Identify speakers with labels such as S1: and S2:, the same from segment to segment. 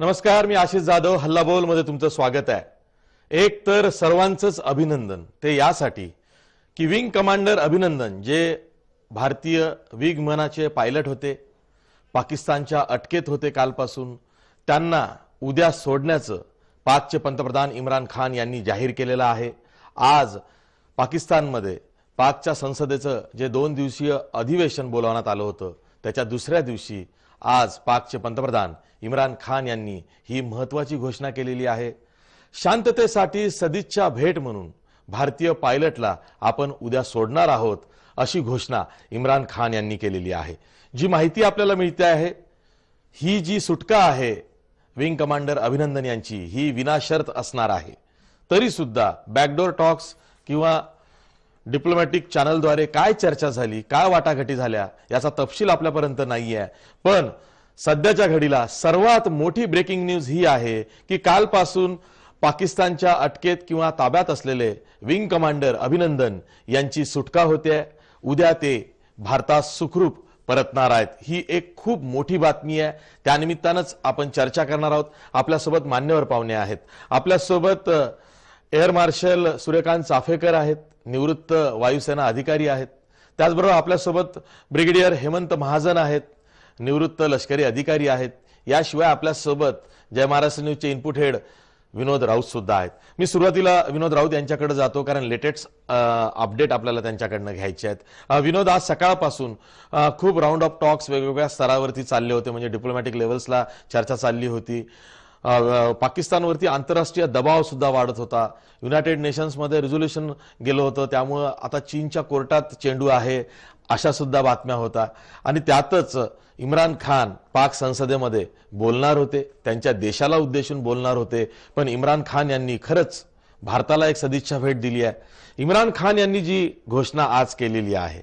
S1: नमस्कार, मी आशिष जाधव. हल्लाबोल मध्ये तुमचं स्वागत आहे. एक तर सर्वांचंच अभिनंदन ते यासाठी की विंग कमांडर अभिनंदन जे भारतीय विमानाचे पायलट होते, पाकिस्तानच्या अटकेत होते कालपासून, त्यांना उद्या सोडण्याचं पाकचे पंतप्रधान इम्रान खान यांनी जाहीर केलेलं आहे. आज पाकिस्तानमध्ये पाकच्या संसदेचं जे 2 दिवसीय अधिवेशन बोलावण्यात आलं होतं त्याच्या दुसऱ्या दिवशी आज पाकचे पंतप्रधान इम्रान खान यांनी ही महत्त्वाची घोषणा केलेली आहे. शांततेसाठी सदिच्छा भेट म्हणून भारतीय पायलटला आपण उद्या सोडणार आहोत अशी घोषणा इम्रान खान यांनी केलेली आहे. जी माहिती आपल्याला मिळते आहे, ही जी सुटका आहे विंग कमांडर अभिनंदन यांची, ही विनाशर्त असणार आहे. तरी सुद्धा बॅकडोर टॉक्स किंवा डिप्लोमॅटिक चॅनलद्वारे काय चर्चा झाली, काय वाटाघाटी झाल्या याचा तपशील आपल्यापर्यंत नाही आहे. पण सध्याच्या घडीला सर्वात मोठी ब्रेकिंग न्यूज ही आहे की कालपासून पाकिस्तानच्या अटकेत किंवा ताब्यात असलेले विंग कमांडर अभिनंदन यांची सुटका होते. उद्या ते भारतात सुखरूप परतणार आहेत. ही एक खूप मोठी बातमी आहे. त्यानिमित्तानंच आपण चर्चा करणार आहोत. आपल्यासोबत मान्यवर पाहुणे आहेत. आपल्यासोबत एअर मार्शल सूर्यकांत चाफेकर आहेत, निवृत्त वायुसेना अधिकारी आहेत. त्याचबरोबर आपल्यासोबत ब्रिगेडियर हेमंत महाजन आहेत, निवृत्त लष्करी अधिकारी आहेत. याशिवाय आपल्यासोबत जय महाराष्ट्र न्यूजचे इनपुट हेड विनोद राऊत सुद्धा आहेत. मी सुरुवातीला विनोद राऊत यांच्याकडे जातो कारण लेटेस्ट अपडेट आपल्याला त्यांच्याकडनं घ्यायचे आहेत. विनोद, आज सकाळपासून खूप राऊंड ऑफ टॉक्स वेगवेगळ्या स्तरावरती चालले होते, म्हणजे डिप्लोमॅटिक लेव्हल्सला चर्चा चालली होती. पाकिस्तानवरती आंतरराष्ट्रीय दबाव सुद्धा वाढत होता. युनायटेड नेशन्समध्ये रिझोल्युशन गेलं होतं, त्यामुळे आता चीनच्या कोर्टात चेंडू आहे अशा सुद्धा बातम्या होता. आणि त्यातच इम्रान खान पाक संसदेमध्ये बोलणार होते, त्यांच्या देशाला उद्देशून बोलणार होते. पण इम्रान खान यांनी खरंच भारताला एक सदिच्छा भेट दिली आहे. इम्रान खान यांनी जी घोषणा आज केलेली आहे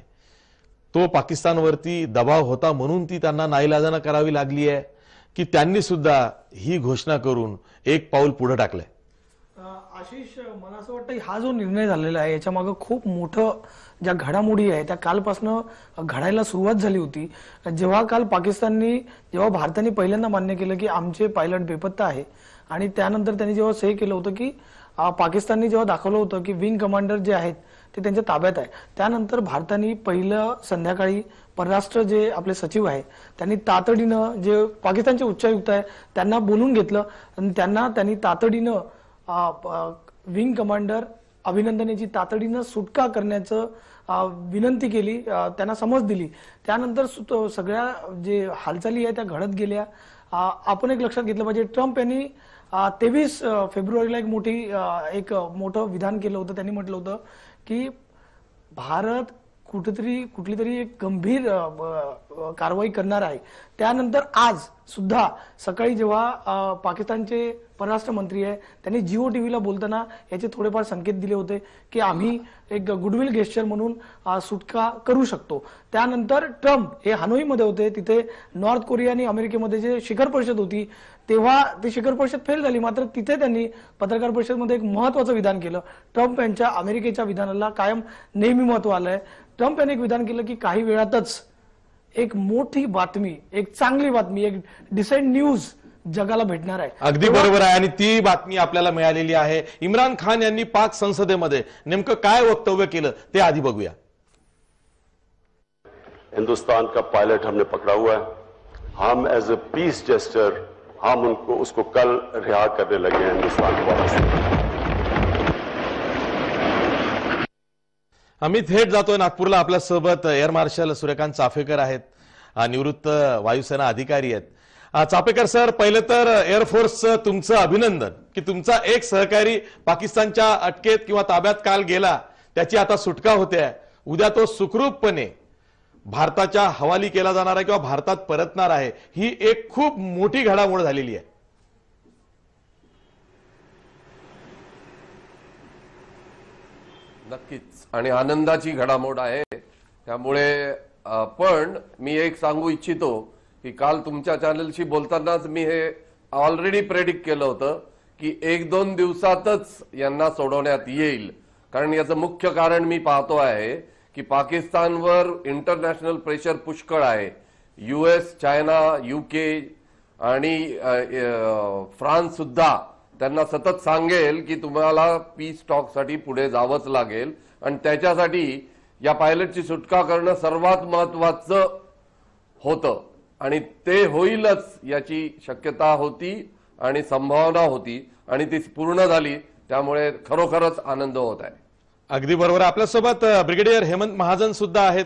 S1: तो पाकिस्तानवरती दबाव होता म्हणून ती त्यांना नाईलाजानं करावी लागली आहे की त्यांनी सुद्धा ही घोषणा करून एक पाऊल पुढे टाकलंय?
S2: आशिष, मला असं वाटतं हा जो निर्णय झालेला आहे याच्या मागे खूप मोठं ज्या घडामोडी आहे त्या कालपासून घडायला सुरुवात झाली होती. जेव्हा भारताने पहिल्यांदा मान्य केलं की आमचे पायलट बेपत्ता आहे, आणि त्यानंतर त्यांनी जेव्हा सही केलं होतं की पाकिस्तानने जेव्हा दाखवलं होतं की विंग कमांडर जे आहेत ते त्यांच्या ताब्यात आहे, त्यानंतर भारताने पहिलं संध्याकाळी परराष्ट्र जे आपले सचिव आहे त्यांनी तातडीनं जे पाकिस्तानचे उच्चायुक्त आहे त्यांना बोलून घेतलं आणि त्यांनी तातडीनं विंग कमांडर अभिनंदनाची तातडीनं सुटका करण्याचं विनंती केली, त्यांना समज दिली. त्यानंतर सगळ्या जे हालचाली आहे त्या घडत गेल्या. आपण एक लक्षात घेतलं पाहिजे, ट्रम्प यांनी 23 फेब्रुवारीला एक मोठं विधान केलं होतं. त्यांनी म्हटलं होतं की भारत कुठली तरी एक गंभीर कारवाई करणार आहे. त्यानंतर आज सुद्धा सकाळी जेव्हा पाकिस्तानचे परराष्ट्र मंत्री आहे त्यांनी जिओ टीव्हीला बोलताना याचे थोडेफार संकेत दिले होते की आम्ही एक गुडविल गेस्चर म्हणून सुटका करू शकतो. त्यानंतर ट्रम्प हे हनोईमध्ये होते, तिथे नॉर्थ कोरिया आणि अमेरिकेमध्ये जे शिखर परिषद होती तेव्हा ती शिखर परिषद फेल झाली. मात्र तिथे त्यांनी पत्रकार परिषदेमध्ये एक महत्त्वाचं विधान केलं. ट्रम्प यांच्या अमेरिकेच्या विधानाला कायम नेहमी महत्त्व आलंय. ट्रम्प यांनी एक विधान केलं की काही वेळातच एक मोठी बातमी, एक चांगली बातमी, एक डिसेंट न्यूज जगाला भेटणार आहे.
S1: अगदी बरोबर आहे, आणि ती बातमी आपल्याला मिळालेली आहे. इम्रान खान यांनी पाक संसदेमध्ये नेमकं काय वक्तव्य केलं ते आधी बघूया.
S3: हिंदुस्तान का पायलट हमने पकड़ा हुआ है. हम एज ए पीस जेस्टर हम उसको कल रिहा करने लगे हैं हिंदुस्तान को.
S1: आम्ही थेट जातोय नागपूरला. आपल्यासोबत एअर मार्शल सूर्यकांत चाफेकर आहेत, निवृत्त वायुसेना अधिकारी आहेत. चाफेकर सर, पहिलं तर एअरफोर्सचं तुमचं अभिनंदन की तुमचा एक सहकारी पाकिस्तानच्या अटकेत किंवा ताब्यात काल गेला, त्याची आता सुटका होते. उद्या तो सुखरूपपणे भारताच्या हवाली केला जाणार आहे किंवा भारतात परतणार आहे. ही एक खूप मोठी घडामोड झालेली आहे.
S4: नक्कीच, आणि आनंदाची घडामोड आहे. त्यामुळे पण मी एक सांगू इच्छितो की काल तुमच्या चॅनलशी बोलतानाच मी हे ऑलरेडी प्रेडिक्ट केलं होतं की 1-2 दिवसातच यांना सोडवण्यात येईल. कारण याचं मुख्य कारण मी पाहतो आहे की पाकिस्तानवर इंटरनॅशनल प्रेशर पुष्कळ आहे. US, चायना, UK आणि फ्रान्स सुद्धा त्यांना सतत सांगेल की तुम्हाला पीस टॉकसाठी पुढे जावंच लागेल आणि त्याच्यासाठी या पायलटची सुटका करणं सर्वात महत्वाचं होतं आणि ते होईलच याची शक्यता होती आणि संभावना होती आणि ती पूर्ण झाली. त्यामुळे खरोखरच आनंद होत आहे.
S1: अगदी बरोबर. आपल्यासोबत ब्रिगेडियर हेमंत महाजन सुद्धा आहेत,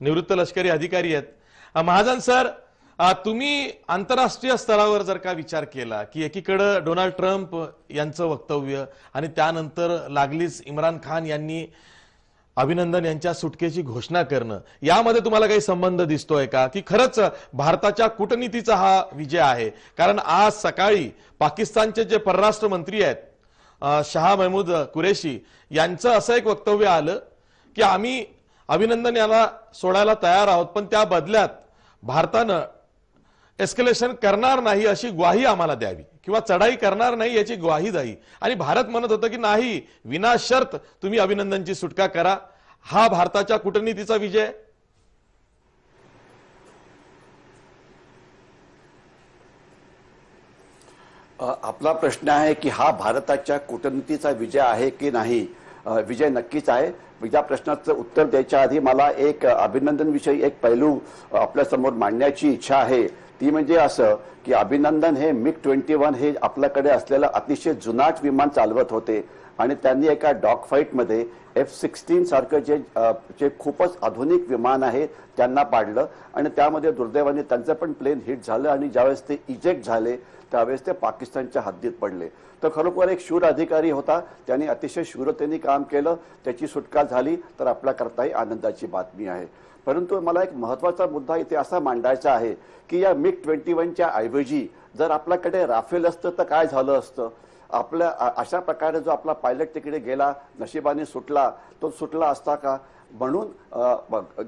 S1: निवृत्त लष्करी अधिकारी आहेत. महाजन सर, तुम्ही आंतरराष्ट्रीय स्तरावर जर का विचार केला की एकीकडे डोनाल्ड ट्रम्प यांचं वक्तव्य आणि त्यानंतर लागलीच इम्रान खान यांनी अभिनंदन यांच्या सुटकेची घोषणा करणं, यामध्ये तुम्हाला काही संबंध दिसतोय का की खरंच भारताच्या कूटनीतीचा हा विजय आहे? कारण आज सकाळी पाकिस्तानचे जे परराष्ट्र मंत्री आहेत शाह महमूद कुरेशी यांचं असं एक वक्तव्य आलं की आम्ही अभिनंदन याला सोडायला तयार आहोत, पण त्या बदल्यात भारतानं एस्केलेशन करणार नाही अशी ग्वाही आम्हाला द्यावी किंवा चढाई करणार नाही याची ग्वाही द्यावी. आणि भारत म्हणत होतं की नाही, विनाशर्त तुम्ही अभिनंदनची सुटका करा. हा भारताच्या कूटनीतीचा विजय.
S5: आपला प्रश्न आहे की हा भारताच्या कूटनीतीचा विजय आहे की नाही. विजय नक्कीच आहे. या प्रश्नाचं उत्तर द्यायच्या आधी मला एक अभिनंदन विषयी एक पैलू आपल्या समोर मांडण्याची इच्छा आहे. ती म्हणजे असं की अभिनंदन हे MiG-21 हे आपल्याकडे असलेलं अतिशय जुनाट विमान चालवत होते आणि त्यांनी एका डॉग फाईटमध्ये F-16 सारखं जे खूपच आधुनिक विमान आहे त्यांना पाडलं आणि त्यामध्ये दुर्दैवाने त्यांचं पण प्लेन हिट झालं आणि ज्यावेळेस ते इजेक्ट झाले त्यावेळेस ते पाकिस्तानच्या हद्दीत पडले. तर खरोखर एक शूर अधिकारी होता, त्यांनी अतिशय शूरतेने काम केलं, त्याची सुटका झाली तर आपल्याकरताही आनंदाची बातमी आहे. परंतु मला एक महत्त्वाचा मुद्दा इथे असा मांडायचा आहे की या MiG-21च्या ऐवजी जर आपल्याकडे राफेल असतं तर काय झालं असतं. आपल्या अशा प्रकारे जो आपला पायलट तिकडे गेला, नशिबाने सुटला, तो सुटला असता का? म्हणून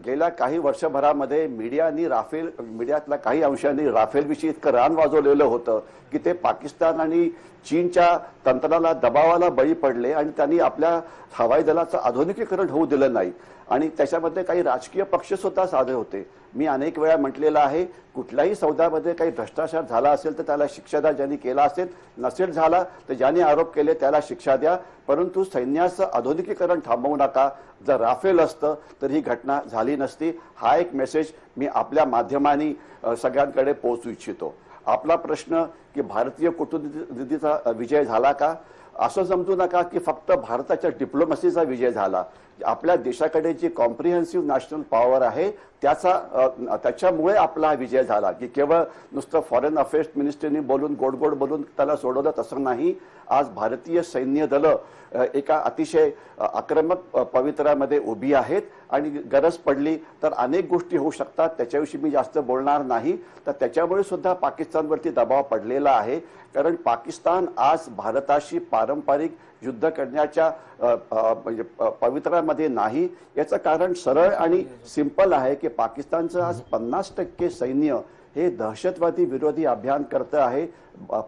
S5: गेल्या काही वर्षभरामध्ये मीडियातल्या काही अंशांनी राफेलविषयी इतकं रान वाजवलेलं होतं की ते पाकिस्तान आणि चीनच्या तंत्राला दबावाला बळी पडले आणि त्यांनी आपल्या हवाई दलाचं आधुनिकीकरण होऊ दिलं नाही आणि त्याच्यामध्ये काही राजकीय पक्ष सुद्धा साधे होते. मी अनेक वेळा म्हटलेलं आहे, कुठल्याही सौद्यामध्ये काही भ्रष्टाचार झाला असेल तर त्याला शिक्षा द्या, ज्यांनी केला असेल, नसेल झाला तर ज्यांनी आरोप केले त्याला शिक्षा द्या, परंतु सैन्याचं आधुनिकीकरण थांबवू नका. जर राफेल असतं तर ही घटना झाली नसती. हा एक मेसेज मी आपल्या माध्यमांनी सगळ्यांकडे पोहोचू इच्छितो. आपला प्रश्न की भारतीय कूटनीतीचा विजय झाला का, असं समजू नका की फक्त भारताच्या डिप्लोमसीचा विजय झाला. आपल्या देशाकडे जी कॉम्प्रिहेन्सिव्ह नॅशनल पॉवर आहे त्याच्यामुळे आपला विजय झाला की केवळ नुसतं फॉरेन अफेअर्स मिनिस्टरनी बोलून गोड बोलून त्याला सोडवलं तसं नाही. आज भारतीय सैन्य दलं एका अतिशय आक्रमक पवित्र्यामध्ये उभी आहेत आणि गरज पडली तर अनेक गोष्टी होऊ शकतात. त्याच्याविषयी मी जास्त बोलणार नाही. तर त्याच्यामुळे सुद्धा पाकिस्तानवरती दबाव पडलेला आहे, कारण पाकिस्तान आज भारताशी पारंपरिक युद्ध करण्याच्या म्हणजे पवित्र्यामध्ये नाही. याचं कारण सरळ आणि सिंपल आहे की पाकिस्तानचं आज 50% सैन्य हे दहशतवादी विरोधी अभियान करत आहे.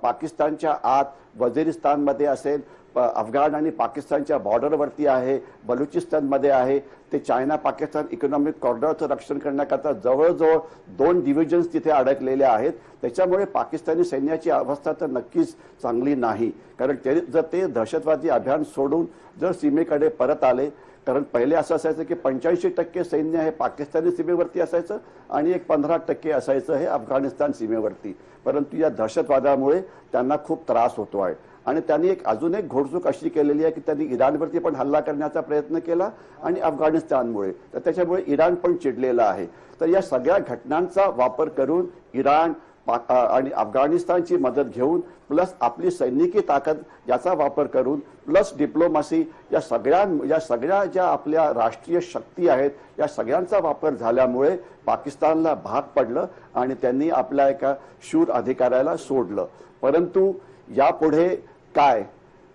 S5: पाकिस्तानच्या आत वझिरिस्तानमध्ये असेल, अफगाण आणि पाकिस्तानच्या बॉर्डरवरती आहे, बलुचिस्तानमध्ये आहे. ते चायना पाकिस्तान इकॉनॉमिक कॉरिडॉरचं रक्षण करण्याकरता जवळजवळ 2 डिव्हिजन्स तिथे अडकलेले आहेत. त्याच्यामुळे पाकिस्तानी सैन्याची अवस्था तर नक्कीच चांगली नाही, कारण जर ते दहशतवादी अभियान सोडून जर सीमेकडे परत आले, कारण पहिले असं असायचं की 85% सैन्य हे पाकिस्तानी सीमेवरती असायचं आणि एक 15% असायचं हे अफगाणिस्तान सीमेवरती. परंतु या दहशतवादामुळे त्यांना खूप त्रास होतो आहे आणि त्यांनी अजून एक घोडचूक अशी केलेली आहे की त्यांनी इराणवरती पण हल्ला करण्याचा प्रयत्न केला आणि अफगाणिस्तानमुळे तर त्याच्यामुळे इराण पण चिडलेला आहे. तर या सगळ्या घटनांचा वापर करून इराण आणि अफगाणिस्तानची मदत घेऊन प्लस आपली सैनिकी ताकद याचा वापर करून प्लस डिप्लोमसी या सगळ्या ज्या आपल्या राष्ट्रीय शक्ती आहेत या सगळ्यांचा वापर झाल्यामुळे पाकिस्तानला भाग पडलं आणि त्यांनी आपल्या एका शूर अधिकाऱ्याला सोडलं. परंतु यापुढे काय,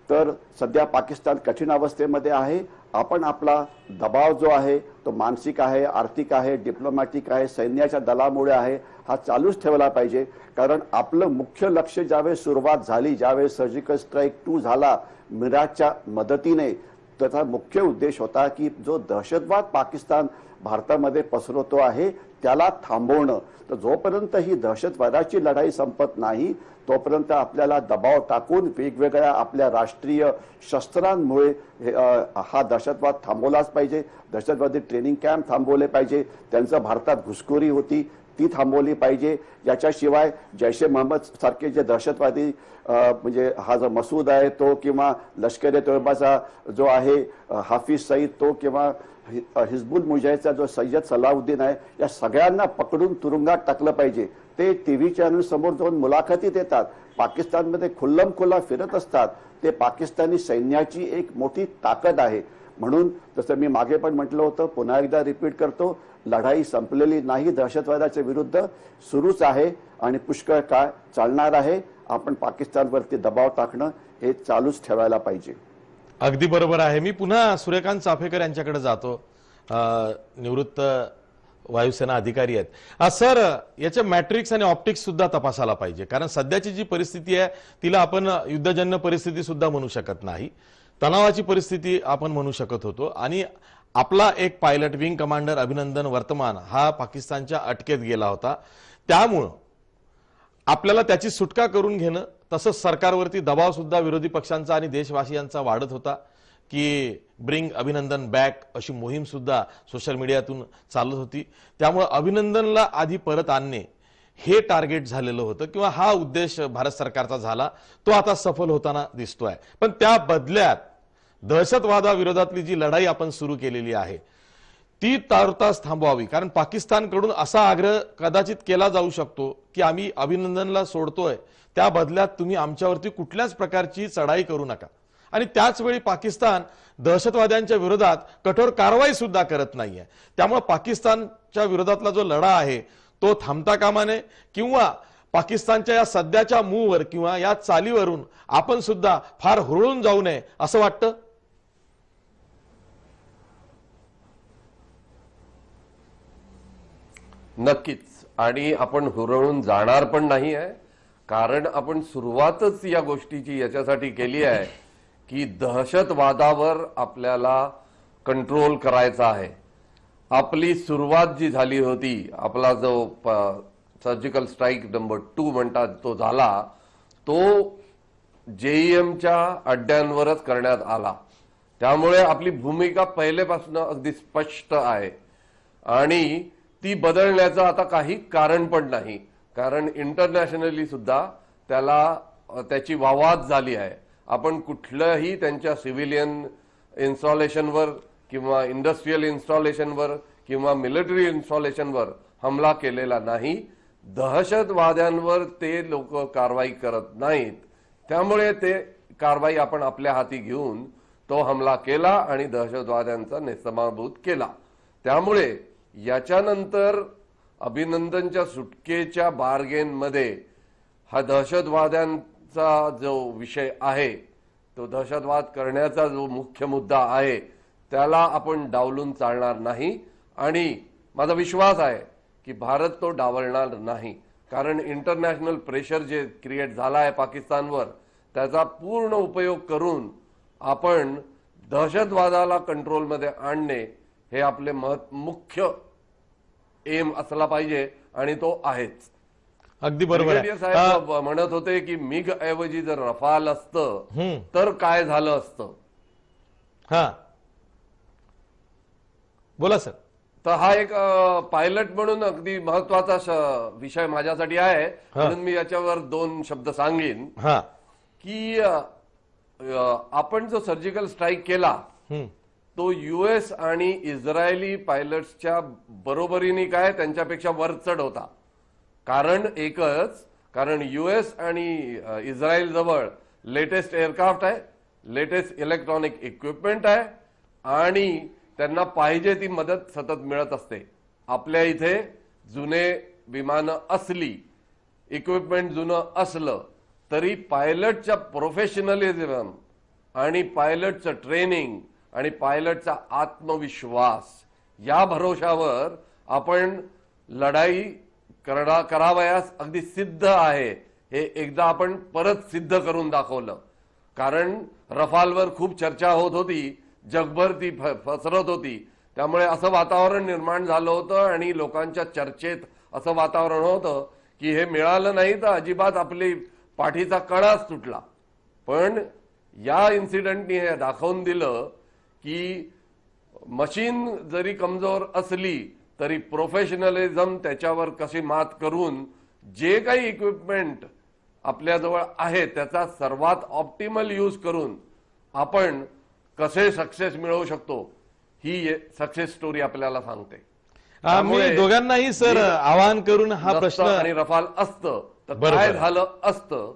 S5: तर सध्या पाकिस्तान कठीण अवस्थेमध्ये आहे. आपण आपला दबाव जो आहे तो मानसिक आहे, आर्थिक आहे, डिप्लोमॅटिक आहे, सैन्याच्या दलामुळे आहे, हा चालूच ठेवला पाहिजे. कारण आपलं मुख्य लक्ष ज्यावेळेस सुरुवात झाली, ज्यावेळेस सर्जिकल स्ट्राईक 2 झाला मिराजच्या मदतीने, त्याचा मुख्य उद्देश होता की जो दहशतवाद पाकिस्तान भारतामध्ये पसरवतो आहे त्याला थांबवणं. तर जोपर्यंत ही दहशतवादाची लढाई संपत नाही तोपर्यंत आपल्याला दबाव टाकून वेगवेगळ्या आपल्या राष्ट्रीय शस्त्रांमुळे हा दहशतवाद थांबवलाच पाहिजे. दहशतवादी ट्रेनिंग कॅम्प थांबवले पाहिजे, त्यांचं भारतात घुसखोरी होती ती थांबवली पाहिजे. याच्याशिवाय जैश ए मोहम्मद सारखे जे दहशतवादी म्हणजे हा जो मसूद आहे तो किंवा लष्कर ए तोयबाचा जो आहे हाफिज सईद तो किंवा हिजबुल मुजाहिदचा जो सय्यद सलाउद्दीन आहे या सगळ्यांना पकडून तुरुंगात टाकलं पाहिजे. ते टीव्ही चॅनल समोर जाऊन मुलाखती देतात, पाकिस्तानमध्ये खुल्लम खुल्ला फिरत असतात. ते पाकिस्तानी सैन्याची एक मोठी ताकद आहे. म्हणून जसं मी मागे पण म्हटलं होतं, पुन्हा एकदा रिपीट करतो, लढाई संपलेली नाही, दहशतवादाच्या विरुद्ध सुरूच आहे आणि पुष्कळ काळ चालणार आहे. आपण पाकिस्तानवरती दबाव टाकणं हे चालूच ठेवायला पाहिजे.
S1: अगदी बरोबर आहे. मी पुन्हा सूर्यकांत चाफेकर यांच्याकडे जातो, निवृत्त वायुसेना अधिकारी आहेत. सर, याचे मॅट्रिक्स आणि ऑप्टिक्स सुद्धा तपासायला पाहिजे, कारण सध्याची जी परिस्थिती आहे तिला आपण युद्धजन्य परिस्थिती सुद्धा म्हणू शकत नाही, तणावाची परिस्थिती आपण म्हणू शकत होतो. आणि आपला एक पायलट विंग कमांडर अभिनंदन वर्तमान हा पाकिस्तानच्या अटकेत गेला होता. त्यामुळं आपल्याला त्याची सुटका करून घेणं, तसंच सरकारवरती दबाव सुद्धा विरोधी पक्षांचा आणि देशवासियांचा वाढत होता की ब्रिंग अभिनंदन बॅक अशी मोहीम सुद्धा सोशल मीडियातून चालत होती. त्यामुळे अभिनंदनला आधी परत आणणे हे टार्गेट झालेलं होतं किंवा हा उद्देश भारत सरकारचा झाला, तो आता सफल होताना दिसतोय. पण त्या बदल्यात दहशतवादाविरोधातली जी लढाई आपण सुरू केलेली आहे ती तारतास थांबवावी. कारण पाकिस्तानकडून असा आग्रह कदाचित केला जाऊ शकतो की आम्ही अभिनंदनला सोडतोय, त्या बदल्यात तुम्ही आमच्यावरती कुठल्याच प्रकारची चढाई करू नका. आणि त्याच वेळी पाकिस्तान दहशतवाद्यांच्या विरोधात कठोर कारवाई सुद्धा करत नाहीये. त्यामुळे पाकिस्तानच्या विरोधातला जो लढा आहे तो थांबता कामा नये किंवा पाकिस्तानच्या या सध्याच्या मूव्हवर किंवा या चालीवरून आपण सुद्धा फार हुरळून जाऊ नये असं वाटतं.
S4: नक्कीच, आणि आपण हुरळून जाणार पण नाही आहे, कारण आपण सुरुवातच या गोष्टीची याच्यासाठी केली आहे की दहशतवादावर आपल्याला कंट्रोल करायचा आहे. आपली सुरुवात जी झाली होती, आपला जो सर्जिकल स्ट्राईक नंबर 2 म्हणतात तो झाला, तो JEMच्या अड्ड्यांवरच करण्यात आला. त्यामुळे आपली भूमिका पहिलेपासून अगदी स्पष्ट आहे आणि ती बदलण्याचं आता काही कारण पण नाही, कारण इंटरनॅशनली सुद्धा त्याची वाहवात झाली आहे. आपण कुठल्याही त्यांच्या सिव्हिलियन इन्स्टॉलेशनवर किंवा इंडस्ट्रियल इन्स्टॉलेशनवर किंवा मिलिटरी इन्स्टॉलेशनवर हमला केलेला नाही. दहशतवाद्यांवर ते लोक कारवाई करत नाहीत, त्यामुळे ते कारवाई आपण आपल्या हाती घेऊन तो हमला केला आणि दहशतवाद्यांचा नेस्तनाबूत केला. त्यामुळे याच्यानंतर अभिनंदनच्या सुटकेच्या बार्गेनमध्ये हा दहशतवाद्यांचा जो विषय आहे, तो दहशतवाद करण्याचा जो मुख्य मुद्दा आहे त्याला आपण डावलून चालणार नाही. आणि माझा विश्वास आहे की भारत तो डावलणार नाही, कारण इंटरनॅशनल प्रेशर जे क्रिएट झाला आहे पाकिस्तानवर त्याचा पूर्ण उपयोग करून आपण दहशतवादाला कंट्रोलमध्ये आणणे हे आपले मुख्य एम असला पाहिजे आणि तो आहेच.
S1: अगदी बरोबर आहे.
S4: साहेब म्हणत होते की मिग ऐवजी जर रफाल असतं तर काय झालं असतं.
S1: हा, बोला सर.
S4: तर हा एक पायलट म्हणून अगदी महत्वाचा विषय माझ्यासाठी आहे, म्हणून मी याच्यावर 2 शब्द सांगेन. की आपण जो सर्जिकल स्ट्राईक केला तो US आणि इस्रायली पायलट्सच्या बरोबरीने काय त्यांच्यापेक्षा वरचढ होता. कारण एकच, कारण US आणि इस्रायल जवळ लेटेस्ट एअरक्राफ्ट आहे, लेटेस्ट इलेक्ट्रॉनिक इक्विपमेंट आहे आणि त्यांना पाहिजे ती मदत सतत मिळत असते. आपल्या इथे जुने विमानं असली, इक्विपमेंट जुनं असलं तरी पायलटच्या प्रोफेशनलिझम आणि पायलटचं ट्रेनिंग आणि पायलटचा आत्मविश्वास या भरोशावर आपण लढाई करावयास अगदी सिद्ध आहे. हे एकदा आपण परत सिद्ध करून दाखवलं. कारण रफालवर खूप चर्चा होत होती, जगभर ती पसरत होती, त्यामुळे असं वातावरण निर्माण झालं होतं आणि लोकांच्या चर्चेत असं वातावरण होतं की हे मिळालं नाही तर अजिबात आपली पाठीचा कणाच तुटला. पण या इन्सिडेंटनी हे दाखवून दिलं की मशीन जरी कमजोर असली तरी प्रोफेशनलिझम त्याच्यावर कशी मात करून जे काही इक्विपमेंट आपल्याजवळ आहे त्याचा सर्वात ऑप्टिमल यूज करून आपण कसे सक्सेस मिळवू शकतो ही सक्सेस स्टोरी आपल्याला सांगते.
S1: मी दोघांनाही सर आवाहन करून हा प्रश्न
S4: आणि रफाल असतं तर काय झालं असतं.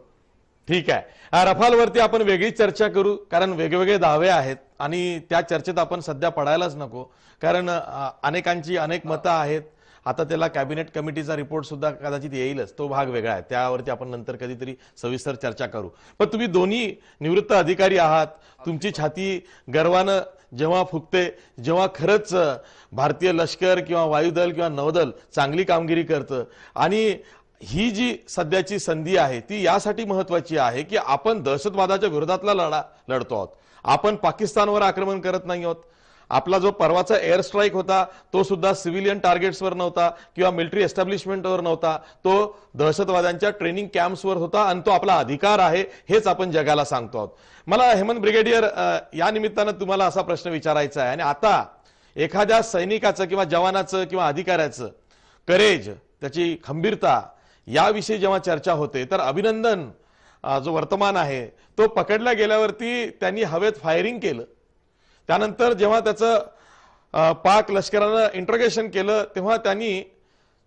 S1: ठीक आहे, रफालवरती आपण वेगळी चर्चा करू कारण वेगवेगळे दावे आहेत आणि त्या चर्चेत आपण सध्या पडायलाच नको कारण अनेकांची अनेक मतं आहेत. आता त्याला कॅबिनेट कमिटीचा रिपोर्ट सुद्धा कदाचित येईलच, तो भाग वेगळा आहे, त्यावरती आपण नंतर कधीतरी सविस्तर चर्चा करू. पण तुम्ही दोन्ही निवृत्त अधिकारी आहात, तुमची छाती गर्वानं जेव्हा फुगते जेव्हा खरंच भारतीय लष्कर किंवा वायुदल किंवा नौदल चांगली कामगिरी करतं आणि ही जी सध्याची संधी आहे ती यासाठी महत्वाची आहे की आपण दहशतवादाच्या विरोधातला लढा लढतो आहोत. आपण पाकिस्तानवर आक्रमण करत नाही आहोत. आपला जो परवाचा एअर स्ट्राईक होता तो सुद्धा सिव्हिलियन टार्गेट्सवर नव्हता किंवा मिलिटरी एस्टॅब्लिशमेंटवर नव्हता, तो दहशतवाद्यांच्या ट्रेनिंग कॅम्प्सवर होता आणि तो आपला अधिकार आहे हेच आपण जगाला सांगतो आहोत. मला हेमंत ब्रिगेडियर या निमित्तानं तुम्हाला असा प्रश्न विचारायचा आहे आणि आता एखाद्या सैनिकाचं किंवा जवानाचं किंवा अधिकाऱ्याचं करेज, त्याची खंबीरता याविषयी जेव्हा चर्चा होते तर अभिनंदन जो वर्तमान आहे तो पकडला गेल्यावरती त्यांनी हवेत फायरिंग केलं. त्यानंतर जेव्हा त्याचं पाक लष्करानं इंट्रोगेशन केलं तेव्हा त्यांनी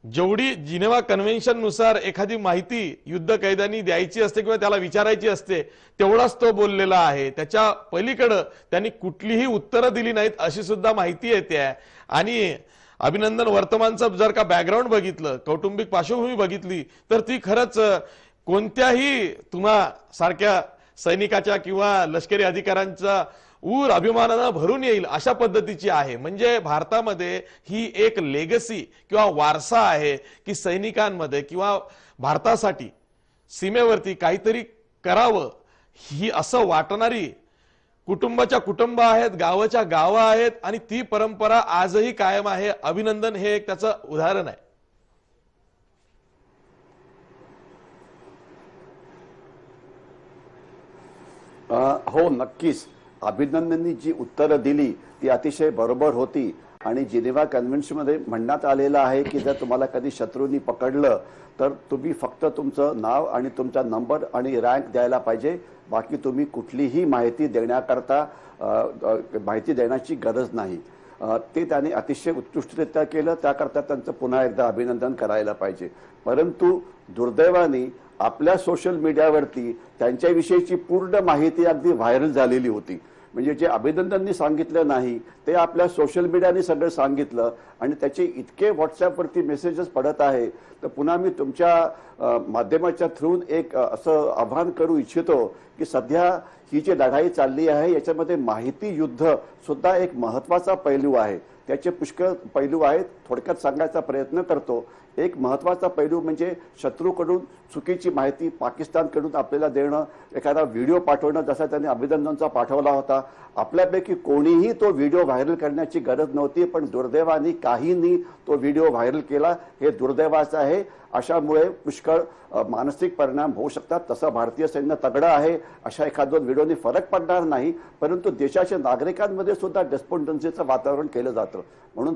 S1: जेवढी जिनेवा कन्व्हेन्शन नुसार एखादी माहिती युद्ध कैद्यांनी द्यायची असते किंवा त्याला विचारायची असते तेवढाच तो बोललेला आहे. त्याच्या पलीकडे त्यांनी कुठलीही उत्तरं दिली नाहीत अशी सुद्धा माहिती येते. आणि अभिनंदन वर्तमानचं जर का बॅकग्राऊंड बघितलं, कौटुंबिक पार्श्वभूमी बघितली तर ती खरंच कोणत्याही तुम्हा सारख्या सैनिकाच्या किंवा लष्करी अधिकाऱ्यांचा ऊर अभिमानानं भरून येईल अशा पद्धतीची आहे. म्हणजे भारतामध्ये ही एक लेगसी किंवा वारसा आहे की सैनिकांमध्ये किंवा भारतासाठी सीमेवरती काहीतरी करावं ही असं वाटणारी कुटुंबाच्या कुटुंब आहेत, गावाच्या गावं आहेत आणि ती परंपरा आजही कायम आहे. अभिनंदन हे एक त्याचं उदाहरण आहे.
S5: हो, नक्कीच अभिनंदननी जी उत्तरं दिली ती अतिशय बरोबर होती आणि जिनेवा कन्व्हेन्शनमध्ये म्हणण्यात आलेलं आहे की जर तुम्हाला कधी शत्रूंनी पकडलं तर तुम्ही फक्त तुमचं नाव आणि तुमचा नंबर आणि रँक द्यायला पाहिजे, बाकी तुम्ही कुठलीही माहिती देण्याची गरज नाही. ते त्याने अतिशय उत्कृष्टरित्या केलं, त्याकरता त्यांचं पुन्हा एकदा अभिनंदन करायला पाहिजे. परंतु दुर्दैवाने आपल्या सोशल मीडियावरती त्यांच्याविषयीची पूर्ण माहिती अगदी व्हायरल झालेली होती. म्हणजे जे अभिनंदननी सांगितलं नाही ते आपल्या सोशल मीडियाने सगळं सांगितलं आणि त्याचे इतके व्हॉट्सअपवरती मेसेजेस पडत आहे. तर पुन्हा मी तुमच्या माध्यमाच्या थ्रू एक असं आवाहन करू इच्छितो की सध्या ही जी लढाई चालली आहे याच्यामध्ये माहिती युद्ध सुद्धा एक महत्वाचा पैलू आहे. त्याचे पुष्कळ पैलू आहेत, थोडक्यात सांगायचा प्रयत्न करतो. एक महत्वाचा पैलू म्हणजे शत्रूकडून चुकीची माहिती पाकिस्तानकडून आपल्याला देणं, एखादा व्हिडिओ पाठवणं जसा त्यांनी अभिनंदनचा पाठवला होता. आपल्यापैकी कोणीही तो व्हिडिओ व्हायरल करण्याची गरज नव्हती, पण दुर्दैवाने काहींनी तो व्हिडिओ व्हायरल केला. हे दुर्दैवाचं आहे. अशामुळे पुष्कळ मानसिक परिणाम होऊ शकतात. तसं भारतीय सैन्य तगडं आहे, अशा एखाद-दोन व्हिडिओनी फरक पडणार नाही, परंतु देशाच्या नागरिकांमध्ये सुद्धा डेस्पोन्डन्सीचं वातावरण केलं जातं. म्हणून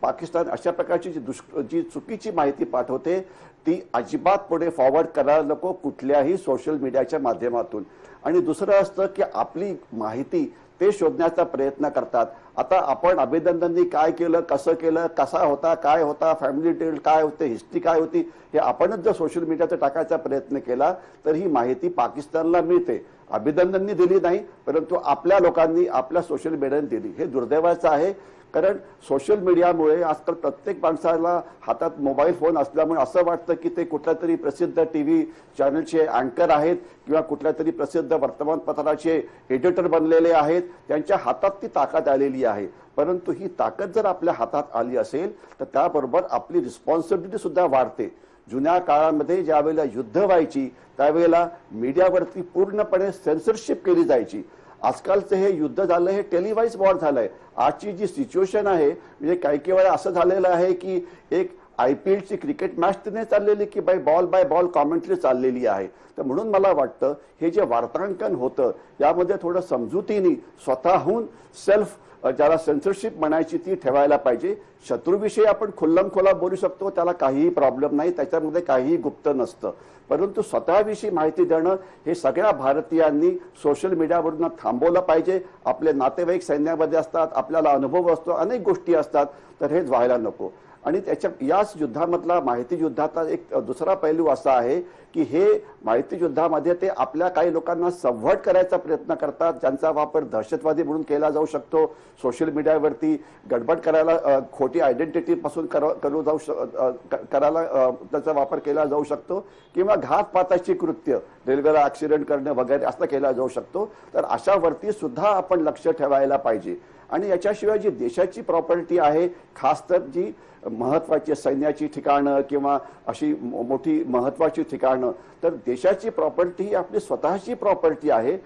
S5: पाकिस्तान अशा प्रकारची जी चुकीची माहिती पाठवते ती अजिबात पुढे फॉरवर्ड करायला नको कुठल्याही सोशल मीडियाच्या माध्यमातून. आणि दुसरं असतं की आपली माहिती ते शोधण्याचा प्रयत्न करतात. आता आपण अभिनंदननी काय केलं, कसं केलं, कसा होता, काय होता, फॅमिली डिटेल काय होते, हिस्ट्री काय होती, हे आपणच जर सोशल मीडियाचा टाकायचा प्रयत्न केला तर ही माहिती पाकिस्तानला मिळते. अभिनंदननी दिली नाही, परंतु आपल्या लोकांनी आपल्या सोशल मीडियाने दिली. हे दुर्दैवाचं आहे. कारण सोशल मीडियामुळे आजकाल प्रत्येक माणसाला हातात मोबाईल फोन असल्यामुळे असं वाटतं की ते कुठल्या तरी प्रसिद्ध टीव्ही चॅनलचे अँकर आहेत किंवा कुठल्या तरी प्रसिद्ध वर्तमानपत्राचे एडिटर बनलेले आहेत, त्यांच्या हातात ती ताकद आलेली आहे. परंतु ही ताकद जर आपल्या हातात आली असेल तर त्याबरोबर आपली रिस्पॉन्सिबिलिटी सुद्धा वाढते. जुन्या काळामध्ये ज्यावेळेला युद्ध व्हायची त्यावेळेला मीडियावरती पूर्णपणे सेन्सरशिप केली जायची. आजकालचं हे युद्ध झालं हे टेलिवाइज वॉर झालंय. आजची जी सिच्युएशन आहे म्हणजे काही वेळा असं झालेलं आहे की एक IPLची क्रिकेट मॅच तर नाही चाललेली की बाय बॉल कॉमेंट्री चाललेली आहे. तर म्हणून मला वाटतं हे जे वार्तांकन होतं यामध्ये थोडं समजुतीने स्वतःहून सेल्फ ज्याला सेन्सरशिप म्हणायची ती ठेवायला पाहिजे. शत्रूविषयी आपण खुल्लमखुल्ला बोलू शकतो, त्याला काहीही प्रॉब्लेम नाही, त्याच्यामध्ये काहीही गुप्त नसतं. परंतु स्वतःविषयी माहिती देणं हे सगळ्या भारतीयांनी सोशल मीडियावरून थांबवलं पाहिजे. आपले नातेवाईक सैन्यामध्ये असतात, आपल्याला अनुभव असतो, अनेक गोष्टी असतात, तर हे व्हायला नको. आणि त्याच्या याच युद्धामधला माहिती युद्धाचा एक दुसरा पैलू असा आहे की हे माहिती युद्धामध्ये ते आपल्या काही लोकांना संवर्ट करायचा प्रयत्न करतात, ज्यांचा वापर दहशतवादी म्हणून केला जाऊ शकतो. सोशल मीडियावरती गडबड करायला, खोटी आयडेंटिटी पासून करायला त्याचा वापर केला जाऊ शकतो, किंवा घातपाताची कृत्य, रेल्वेला ऍक्सिडेंट करणे वगैरे असं केला जाऊ शकतो. तर अशावरती सुद्धा आपण लक्ष ठेवायला पाहिजे. आणि याच्याशिवाय जी देशाची प्रॉपर्टी आहे, खास तर जी महत्वाची सैन्याची ठिकाणं किंवा अशी मोठी महत्वाची ठिकाणं, तर देशाची प्रॉपर्टी ही आपली स्वतःची प्रॉपर्टी आहे.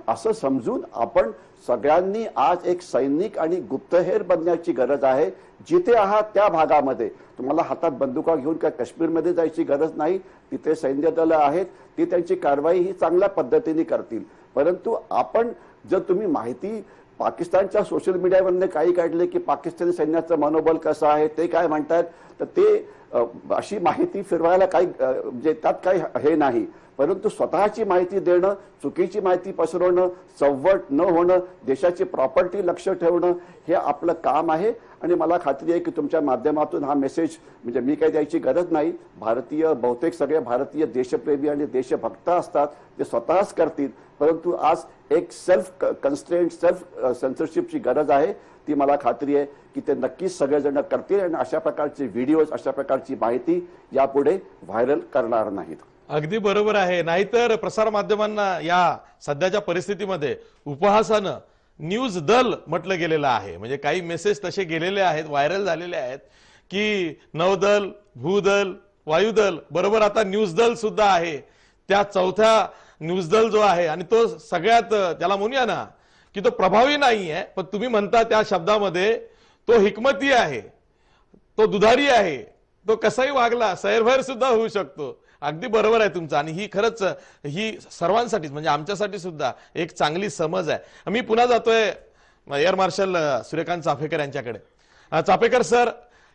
S5: असं समजून आपण सगळ्यांनी आज एक सैनिक आणि गुप्तहेर बनण्याची गरज आहे. जिथे आहात त्या भागामध्ये तुम्हाला हातात बंदुका घेऊन काय काश्मीरमध्ये जायची गरज नाही. तिथे सैन्य दलं आहेत, ती त्यांची कारवाई ही चांगल्या पद्धतीने करतील. परंतु आपण जर तुम्ही माहिती पाकिस्तानच्या सोशल मीडियावरने काही काढले की पाकिस्तानी सैन्याचं मनोबल कसं आहे, ते काय म्हणतात, तर ते अशी माहिती फिरवायला काही म्हणजे त्यात काही हे नाही. परंतु स्वतःची माहिती देणं, चुकीची माहिती पसरवणं, संवर्ट न होणं, देशाची प्रॉपर्टी लक्ष ठेवणं हे आपलं काम आहे. आणि मला खात्री आहे की तुमच्या माध्यमातून हा मेसेज म्हणजे मी काही द्यायची गरज नाही. बहुतेक सगळे भारतीय देशप्रेमी आणि देशभक्त असतात, ते स्वतःच करतील. परंतु आज एक सेल्फ कन्स्ट्रेंट, सेल्फ सेन्सरशिपची गरज आहे. ती मला खात्री आहे की ते नक्कीच सगळेजण करतील आणि अशा प्रकारचे व्हिडिओज, अशा प्रकारची माहिती यापुढे व्हायरल करणार नाहीत.
S1: अगदी बरोबर आहे. नाहीतर प्रसार माध्यमांना या सध्याच्या परिस्थितीमध्ये उपहासानं न्यूज दल म्हटलं गेलेलं आहे. म्हणजे काही मेसेज तसे गेलेले आहेत, व्हायरल झालेले आहेत की नौदल, भूदल, वायुदल बरोबर आता न्यूज दल सुद्धा आहे. त्या चौथ्या न्यूज दल जो आहे आणि तो सगळ्यात त्याला म्हणूया ना की तो प्रभावी नाही आहे, पण तुम्ही म्हणता त्या शब्दामध्ये तो हिकमती आहे, तो दुधारी आहे, तो कसाही वागला सैरभैर सुद्धा होऊ शकतो. अगदी बरोबर आहे तुमचं. आणि ही खरंच ही सर्वांसाठीच म्हणजे आमच्यासाठी सुद्धा एक चांगली समज आहे. मी पुन्हा जातोय एअर मार्शल सूर्यकांत चाफेकर यांच्याकडे. चाफेकर सर,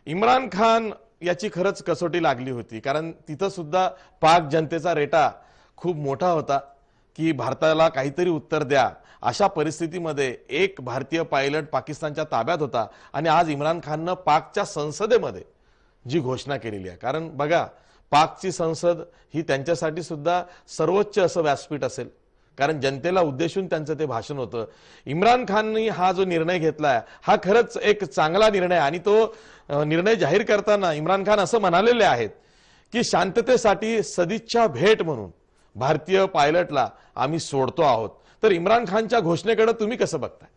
S1: इम्रान खान याची खरंच कसोटी लागली होती, कारण तिथं सुद्धा पाक जनतेचा रेटा खूप मोठा होता की भारताला काहीतरी उत्तर द्या. अशा परिस्थितीमध्ये एक भारतीय पायलट पाकिस्तानच्या ताब्यात होता आणि आज इम्रान खाननं पाकच्या संसदेमध्ये जी घोषणा केलेली आहे, कारण बघा पाकची संसद ही त्यांच्यासाठी सुद्धा सर्वोच्च असं व्यासपीठ असेल, कारण जनतेला उद्देशून त्यांचं ते भाषण होतं. इम्रान खाननी हा जो निर्णय घेतलाय हा खरंच एक चांगला निर्णय. आणि तो निर्णय जाहीर करताना इम्रान खान असं म्हणालेले आहेत की शांततेसाठी सदिच्छा भेट म्हणून भारतीय पायलटला आम्ही सोडतो आहोत. तर इम्रान खानच्या घोषणेकडे तुम्ही कसं बघताय?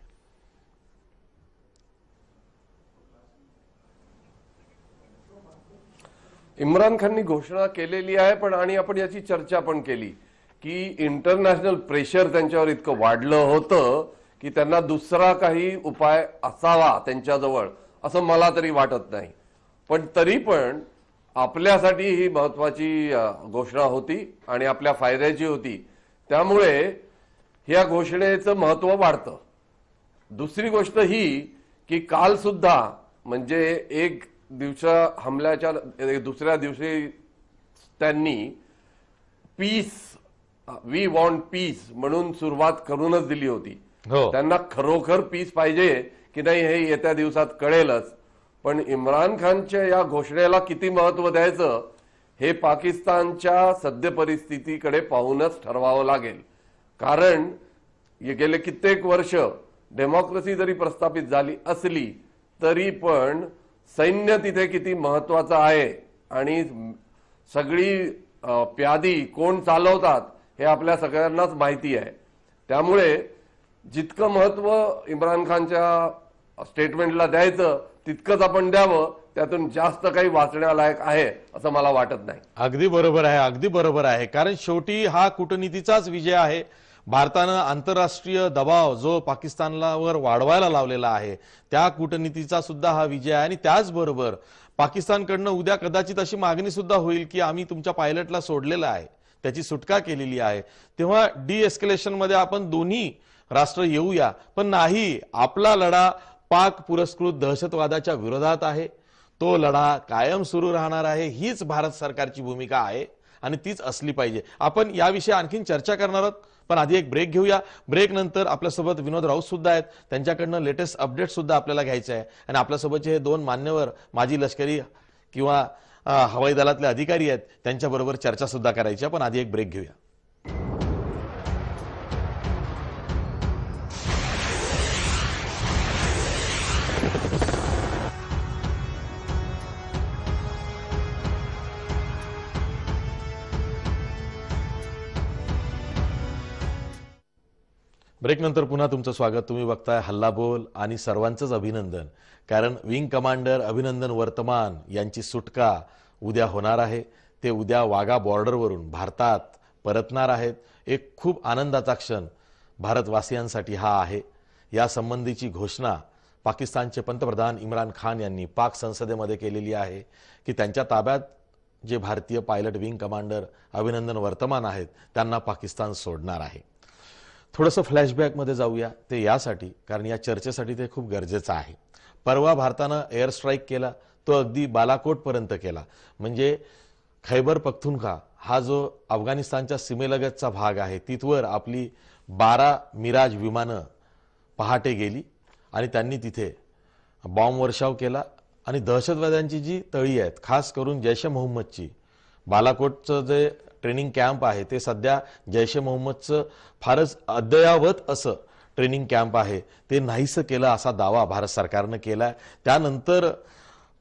S4: इम्रान खाननी घोषणा केलेली आहे, पण आणि आपण याची चर्चा पण केली की इंटरनॅशनल प्रेशर त्यांच्यावर इतकं वाढलं होतं की त्यांना दुसरा काही उपाय असावा त्यांच्याजवळ असं मला तरी वाटत नाही. पण तरी पण आपल्यासाठी ही महत्वाची घोषणा होती आणि आपल्या फायद्याची होती, त्यामुळे या घोषणेचं महत्व वाढतं. दुसरी गोष्ट ही की काल सुद्धा म्हणजे एक हमल्याच्या दुसऱ्या दिवशी त्यांनी पीस, वी वॉन्ट पीस म्हणून सुरुवात करूनच दिली होती. त्यांना खरोखर पीस पाहिजे की नाही हे येत्या दिवसात कळेलच. पण इम्रान खानच्या या घोषणेला किती महत्व द्यायचं हे पाकिस्तानच्या सद्य परिस्थितीकडे पाहूनच ठरवावं लागेल. कारण गेले कित्येक वर्ष डेमोक्रेसी जरी प्रस्थापित झाली असली तरी पण सैन्य तिथे किती महत्वाचं आहे आणि सगळी प्यादी कोण चालवतात हे आपल्या सगळ्यांनाच माहिती आहे. त्यामुळे जितकं महत्व इम्रान खानच्या स्टेटमेंटला द्यायचं तितकंच आपण द्यावं, त्यातून जास्त काही वाचण्यालायक आहे असं मला वाटत नाही.
S1: अगदी बरोबर आहे, अगदी बरोबर आहे. कारण शेवटी हा कूटनीतीचाच विजय आहे. भारतानं आंतरराष्ट्रीय दबाव जो पाकिस्तानवर वाढवायला लावलेला आहे त्या कूटनीतीचा सुद्धा हा विजय आहे। आणि त्याचबरोबर पाकिस्तानकडनं उद्या कदाचित अशी मागणी सुद्धा होईल की आम्ही तुमच्या पायलटला सोडलेलं आहे, त्याची सुटका केलेली आहे, तेव्हा डी-एस्केलेशन मध्ये आपण दोन्ही राष्ट्र येऊया। पण नाही, आपला लढा पाक पुरस्कृत दहशतवादाच्या विरोधात आहे, तो लढा कायम सुरू राहणार आहे। हीच भारत सरकारची भूमिका आहे आणि तीच असली पाहिजे। आपण याविषयी आणखीन चर्चा करणार आहोत, पण आधी एक ब्रेक घेऊया। ब्रेक नंतर आपल्यासोबत विनोद राऊत सुद्धा आहेत, त्यांच्याकडनं लेटेस्ट अपडेट सुद्धा आपल्याला घ्यायचं आहे। आणि आपल्यासोबतचे हे दोन मान्यवर माजी लष्करी किंवा हवाई दलातले अधिकारी आहेत, त्यांच्याबरोबर चर्चा सुद्धा करायची आहे। पण आधी एक ब्रेक घेऊया। ब्रेक नंतर पुन्हा तुमचं स्वागत। तुम्ही बघताय हल्लाबोल आणि सर्वांचंच अभिनंदन, कारण विंग कमांडर अभिनंदन वर्तमान यांची सुटका उद्या होणार आहे। ते उद्या वाघा बॉर्डरवरून भारतात परतणार आहेत। एक खूप आनंदाचा क्षण भारतवासियांसाठी हा आहे। या संबंधीची घोषणा पाकिस्तानचे पंतप्रधान इम्रान खान यांनी पाक संसदेमध्ये केलेली आहे की त्यांच्या ताब्यात जे भारतीय पायलट विंग कमांडर अभिनंदन वर्तमान आहेत त्यांना पाकिस्तान सोडणार आहे। थोडंसं फ्लॅशबॅकमध्ये जाऊया, ते यासाठी कारण या चर्चेसाठी ते खूप गरजेचं आहे। परवा भारतानं एअर स्ट्राईक केला, तो अगदी बालाकोटपर्यंत केला, म्हणजे खैबर पख्तूनख्वा हा जो अफगाणिस्तानच्या सीमेलगतचा भाग आहे तिथवर आपली 12 मिराज विमानं पहाटे गेली आणि त्यांनी तिथे बॉम्ब वर्षाव केला। आणि दहशतवाद्यांची जी तळी आहेत, खास करून जैश ए मोहम्मदची, बालाकोटचं जे ट्रेनिंग कॅम्प आहे ते सध्या जैश ए मोहम्मदचं फारच अद्ययावत असं ट्रेनिंग कॅम्प आहे, ते नाहीसं केलं असा दावा भारत सरकारनं केला। त्यानंतर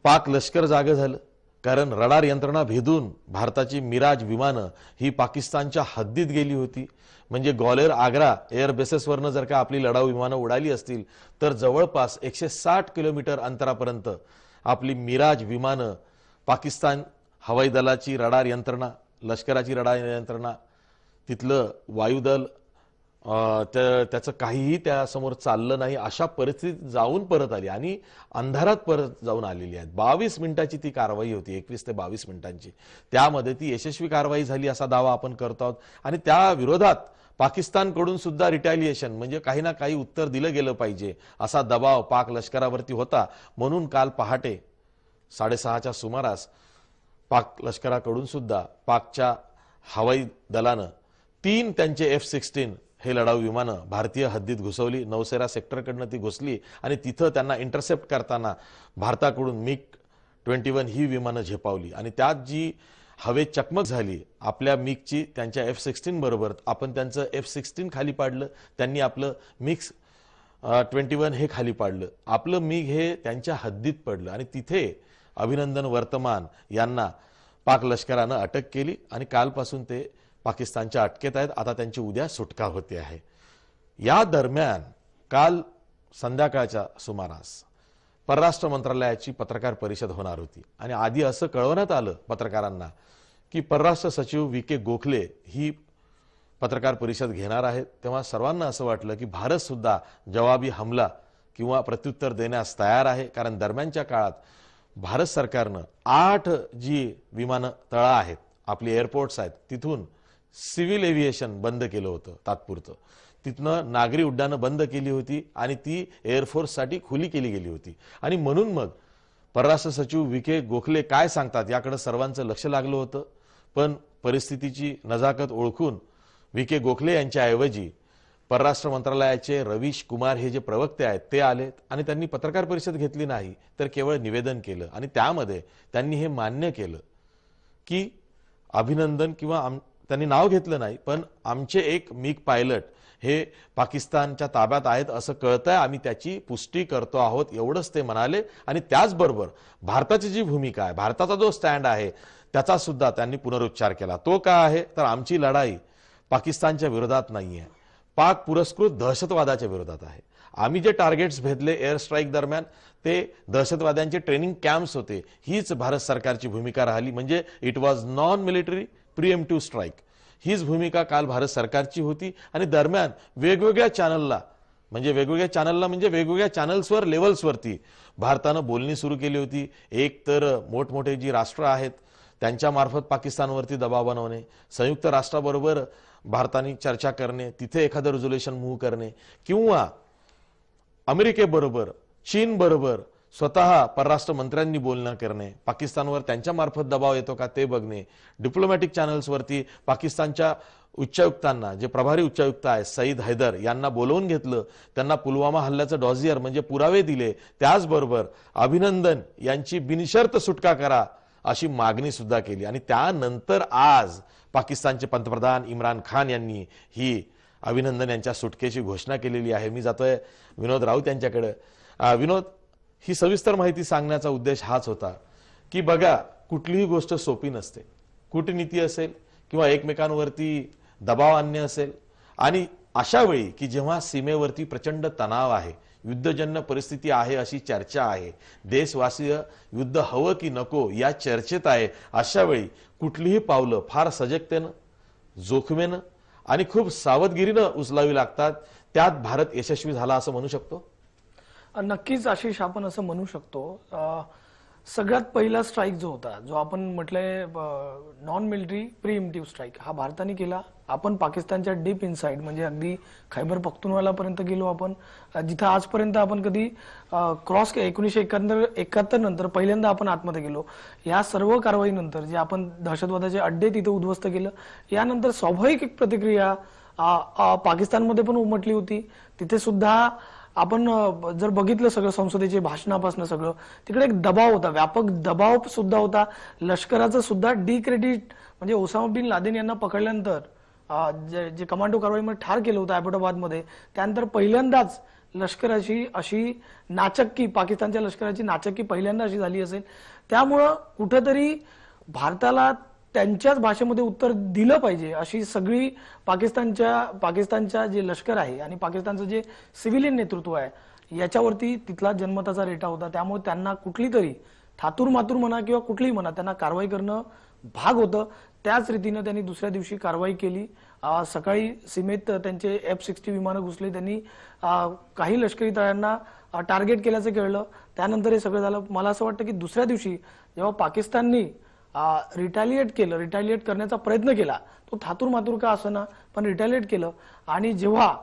S1: पाक लष्कर जागं झालं, कारण रडार यंत्रणा भेदून भारताची मिराज विमानं ही पाकिस्तानच्या हद्दीत गेली होती। म्हणजे ग्वालेर आग्रा एअर बेसेसवरनं जर का आपली लढाऊ विमानं उडाली असतील तर जवळपास 160 किलोमीटर अंतरापर्यंत आपली मिराज विमानं पाकिस्तान हवाई दलाची रडार यंत्रणा, लष्कराची रडार यंत्रणा, तिथलं वायुदल त्याचं काहीही त्यासमोर चाललं नाही अशा परिस्थितीत जाऊन परत आली आणि अंधारात परत जाऊन आलेली आहेत। 22 मिनिटाची ती कारवाई होती, 21 ते 22 मिनिटांची, त्यामध्ये ती यशस्वी कारवाई झाली असा दावा आपण करतो आहोत। आणि त्या विरोधात पाकिस्तानकडून सुद्धा रिटॅलिएशन म्हणजे काही ना काही उत्तर दिलं गेलं पाहिजे असा दबाव पाक लष्करावरती होता। म्हणून काल पहाटे 6:30च्या सुमारास पाक लष्कराकडून सुद्धा पाकच्या हवाई दलानं 3 त्यांचे F-16 हे लढाऊ विमानं भारतीय हद्दीत घुसवली। नौसेरा सेक्टरकडनं ती घुसली आणि तिथं त्यांना इंटरसेप्ट करताना भारताकडून MiG-21 ही विमानं झेपावली आणि त्यात जी हवेत चकमक झाली आपल्या मिगची त्यांच्या F-16 बरोबर, आपण त्यांचं F-16 खाली पाडलं, त्यांनी आपलं MiG-21 हे खाली पाडलं, आपलं मिग हे त्यांच्या हद्दीत पडलं आणि तिथे अभिनंदन वर्तमान यांना पाक लष्करानं अटक केली आणि कालपासून ते पाकिस्तानच्या अटकेत आहेत। आता त्यांची उद्या सुटका होते आहे। या दरम्यान काल संध्याकाळच्या सुमारास परराष्ट्र मंत्रालयाची पत्रकार परिषद होणार होती आणि आधी असं कळवण्यात आलं पत्रकारांना की परराष्ट्र सचिव V.K. गोखले ही पत्रकार परिषद घेणार आहेत। तेव्हा सर्वांना असं वाटलं की भारत सुद्धा जवाबी हमला किंवा प्रत्युत्तर देण्यास तयार आहे, कारण दरम्यानच्या काळात भारत सरकारनं 8 जी विमानं तळं आहेत, आपली एअरपोर्ट्स आहेत, तिथून सिव्हिल एव्हिएशन बंद केलं होतं तात्पुरतं, तिथनं नागरी उड्डाणं बंद केली होती आणि ती एअरफोर्ससाठी खुली केली गेली होती। आणि म्हणून मग परराष्ट्र सचिव V.K. गोखले काय सांगतात याकडे सर्वांचं लक्ष लागलं होतं। पण परिस्थितीची नजाकत ओळखून V.K. गोखले यांच्या ऐवजी परराष्ट्र मंत्रालयाचे रवीश कुमार हे जे प्रवक्ते आहेत ते आलेत आणि त्यांनी पत्रकार परिषद घेतली नाही तर केवळ निवेदन केलं आणि त्यामध्ये त्यांनी हे मान्य केलं की अभिनंदन किंवा त्यांनी नाव घेतलं नाही पण आमचे एक मिग पायलट हे पाकिस्तानच्या ताब्यात आहेत असं कळतंय, आम्ही त्याची पुष्टी करतो आहोत एवढंच ते म्हणाले। आणि त्याचबरोबर भारताची जी भूमिका आहे, भारताचा जो स्टँड आहे त्याचा सुद्धा त्यांनी पुनरुच्चार केला। तो काय आहे तर आमची लढाई पाकिस्तानच्या विरोधात नाहीये, पाक पुरस्कृत दहशतवादाच्या विरोधात आहे। आम्ही जे टार्गेट्स भेदले एअर स्ट्राईक दरम्यान ते दहशतवाद्यांचे ट्रेनिंग कॅम्प्स होते, हीच भारत सरकारची भूमिका राहिली। म्हणजे it was non military preemptive strike, हीच भूमिका काल भारत सरकारची होती आणि दरम्यान वेगवेगळ्या चॅनलला म्हणजे वेगवेगळ्या चॅनल्सवर लेवल्सवरती भारतानं बोलणी सुरू केली होती. एक तर मोठमोठे जी राष्ट्र आहेत त्यांच्या मार्फत पाकिस्तानवरती दबाव बनवणे, संयुक्त राष्ट्राबरोबर भारताने चर्चा करणे, तिथे एखादं रेझोल्युशन मूव्ह करणे, किंवा अमेरिकेबरोबर चीन बरोबर स्वतः परराष्ट्र मंत्र्यांनी बोलणं करणे, पाकिस्तानवर त्यांच्या मार्फत दबाव येतो का ते बघणे, डिप्लोमॅटिक चॅनल्सवरती पाकिस्तानच्या उच्चायुक्तांना, जे प्रभारी उच्चायुक्त आहे सईद हैदर यांना बोलवून घेतलं, त्यांना पुलवामा हल्ल्याचं डॉझियर म्हणजे पुरावे दिले, त्याचबरोबर अभिनंदन यांची बिनशर्त सुटका करा अशी मागणी सुद्धा केली. आणि त्यानंतर आज पाकिस्तानचे पंतप्रधान इम्रान खान यांनी ही अभिनंदन यांच्या सुटकेची घोषणा केलेली आहे. मी जातोय विनोद राऊत यांच्याकडे. विनोद, ही सविस्तर माहिती सांगण्याचा उद्देश हाच होता की बघा, कुठलीही गोष्ट सोपी नसते. कूटनीती असेल किंवा एकमेकांवरती दबाव आणणे असेल, आणि अशा वेळी की जेव्हा सीमेवरती प्रचंड तणाव आहे, युद्धजन्य परिस्थिती आहे अशी चर्चा आहे, देशवासीय युद्ध हवं की नको या चर्चेत आहे, अशा वेळी कुठलीही पावलं फार सजगतेनं, जोखमेनं आणि खूप सावधगिरीनं उचलावी लागतात. त्यात भारत यशस्वी झाला असं म्हणू शकतो.
S2: नक्कीच आशिष, आपण असं म्हणू शकतो. सगळ्यात पहिला स्ट्राईक जो होता, जो आपण म्हटलंय नॉन मिलिटरी प्रीएम्प्टिव्ह स्ट्राईक, हा भारताने केला. आपण पाकिस्तानच्या डीप इनसाइड म्हणजे अगदी खैबर पख्तूनवाला पर्यंत गेलो आपण, जिथं आजपर्यंत आपण कधी क्रॉस 1971 नंतर पहिल्यांदा आपण आतमध्ये गेलो. या सर्व कारवाईनंतर जे आपण दहशतवादाचे अड्डे तिथे उद्ध्वस्त केलं, यानंतर स्वाभाविक एक प्रतिक्रिया पाकिस्तानमध्ये पण उमटली होती. तिथे सुद्धा आपण जर बघितलं सगळं संसदेचे भाषणापासून सगळं, तिकडे एक दबाव होता, व्यापक दबाव सुद्धा होता. लष्कराचं सुद्धा डिक्रेडिट म्हणजे ओसामा बिन लादेन यांना पकडल्यानंतर जे कमांडो कारवाईमध्ये ठार केलं होतं अॅबोटाबादमध्ये, त्यानंतर पहिल्यांदाच लष्कराची अशी नाचक्की, पाकिस्तानच्या लष्कराची नाचक्की पहिल्यांदा अशी झाली असेल. त्यामुळं कुठेतरी भारताला त्यांच्याच भाषेमध्ये उत्तर दिलं पाहिजे अशी सगळी पाकिस्तानच्या जे लष्कर आहे आणि पाकिस्तानचं जे सिव्हिलियन नेतृत्व आहे याच्यावरती तिथला जनमताचा रेटा होता. त्यामुळे त्यांना कुठली तरी थातूर मातूर म्हणा किंवा कुठलीही म्हणा, त्यांना कारवाई करणं भाग होतं. त्याच रीतीनं त्यांनी दुसऱ्या दिवशी कारवाई केली. सकाळी सीमेत त्यांचे F-60 विमानं घुसले. त्यांनी काही लष्करी तळांना टार्गेट केल्याचं कळलं. त्यानंतर हे सगळं झालं. मला असं वाटतं की दुसऱ्या दिवशी जेव्हा पाकिस्ताननी रिटॅलिएट करण्याचा प्रयत्न केला, तो थातूर मातूर का असना पण रिटॅलिएट केलं. आणि जेव्हा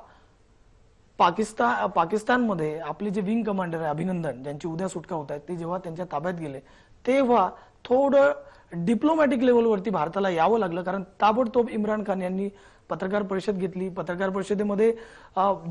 S2: पाकिस्तानमध्ये आपले जे विंग कमांडर आहे अभिनंदन, ज्यांची उद्या सुटका होत आहे, ते जेव्हा त्यांच्या ताब्यात गेले, तेव्हा थोडं डिप्लोमॅटिक लेवलवरती भारताला यावं लागलं. कारण ताबडतोब इम्रान खान यांनी पत्रकार परिषद घेतली. पत्रकार परिषदेमध्ये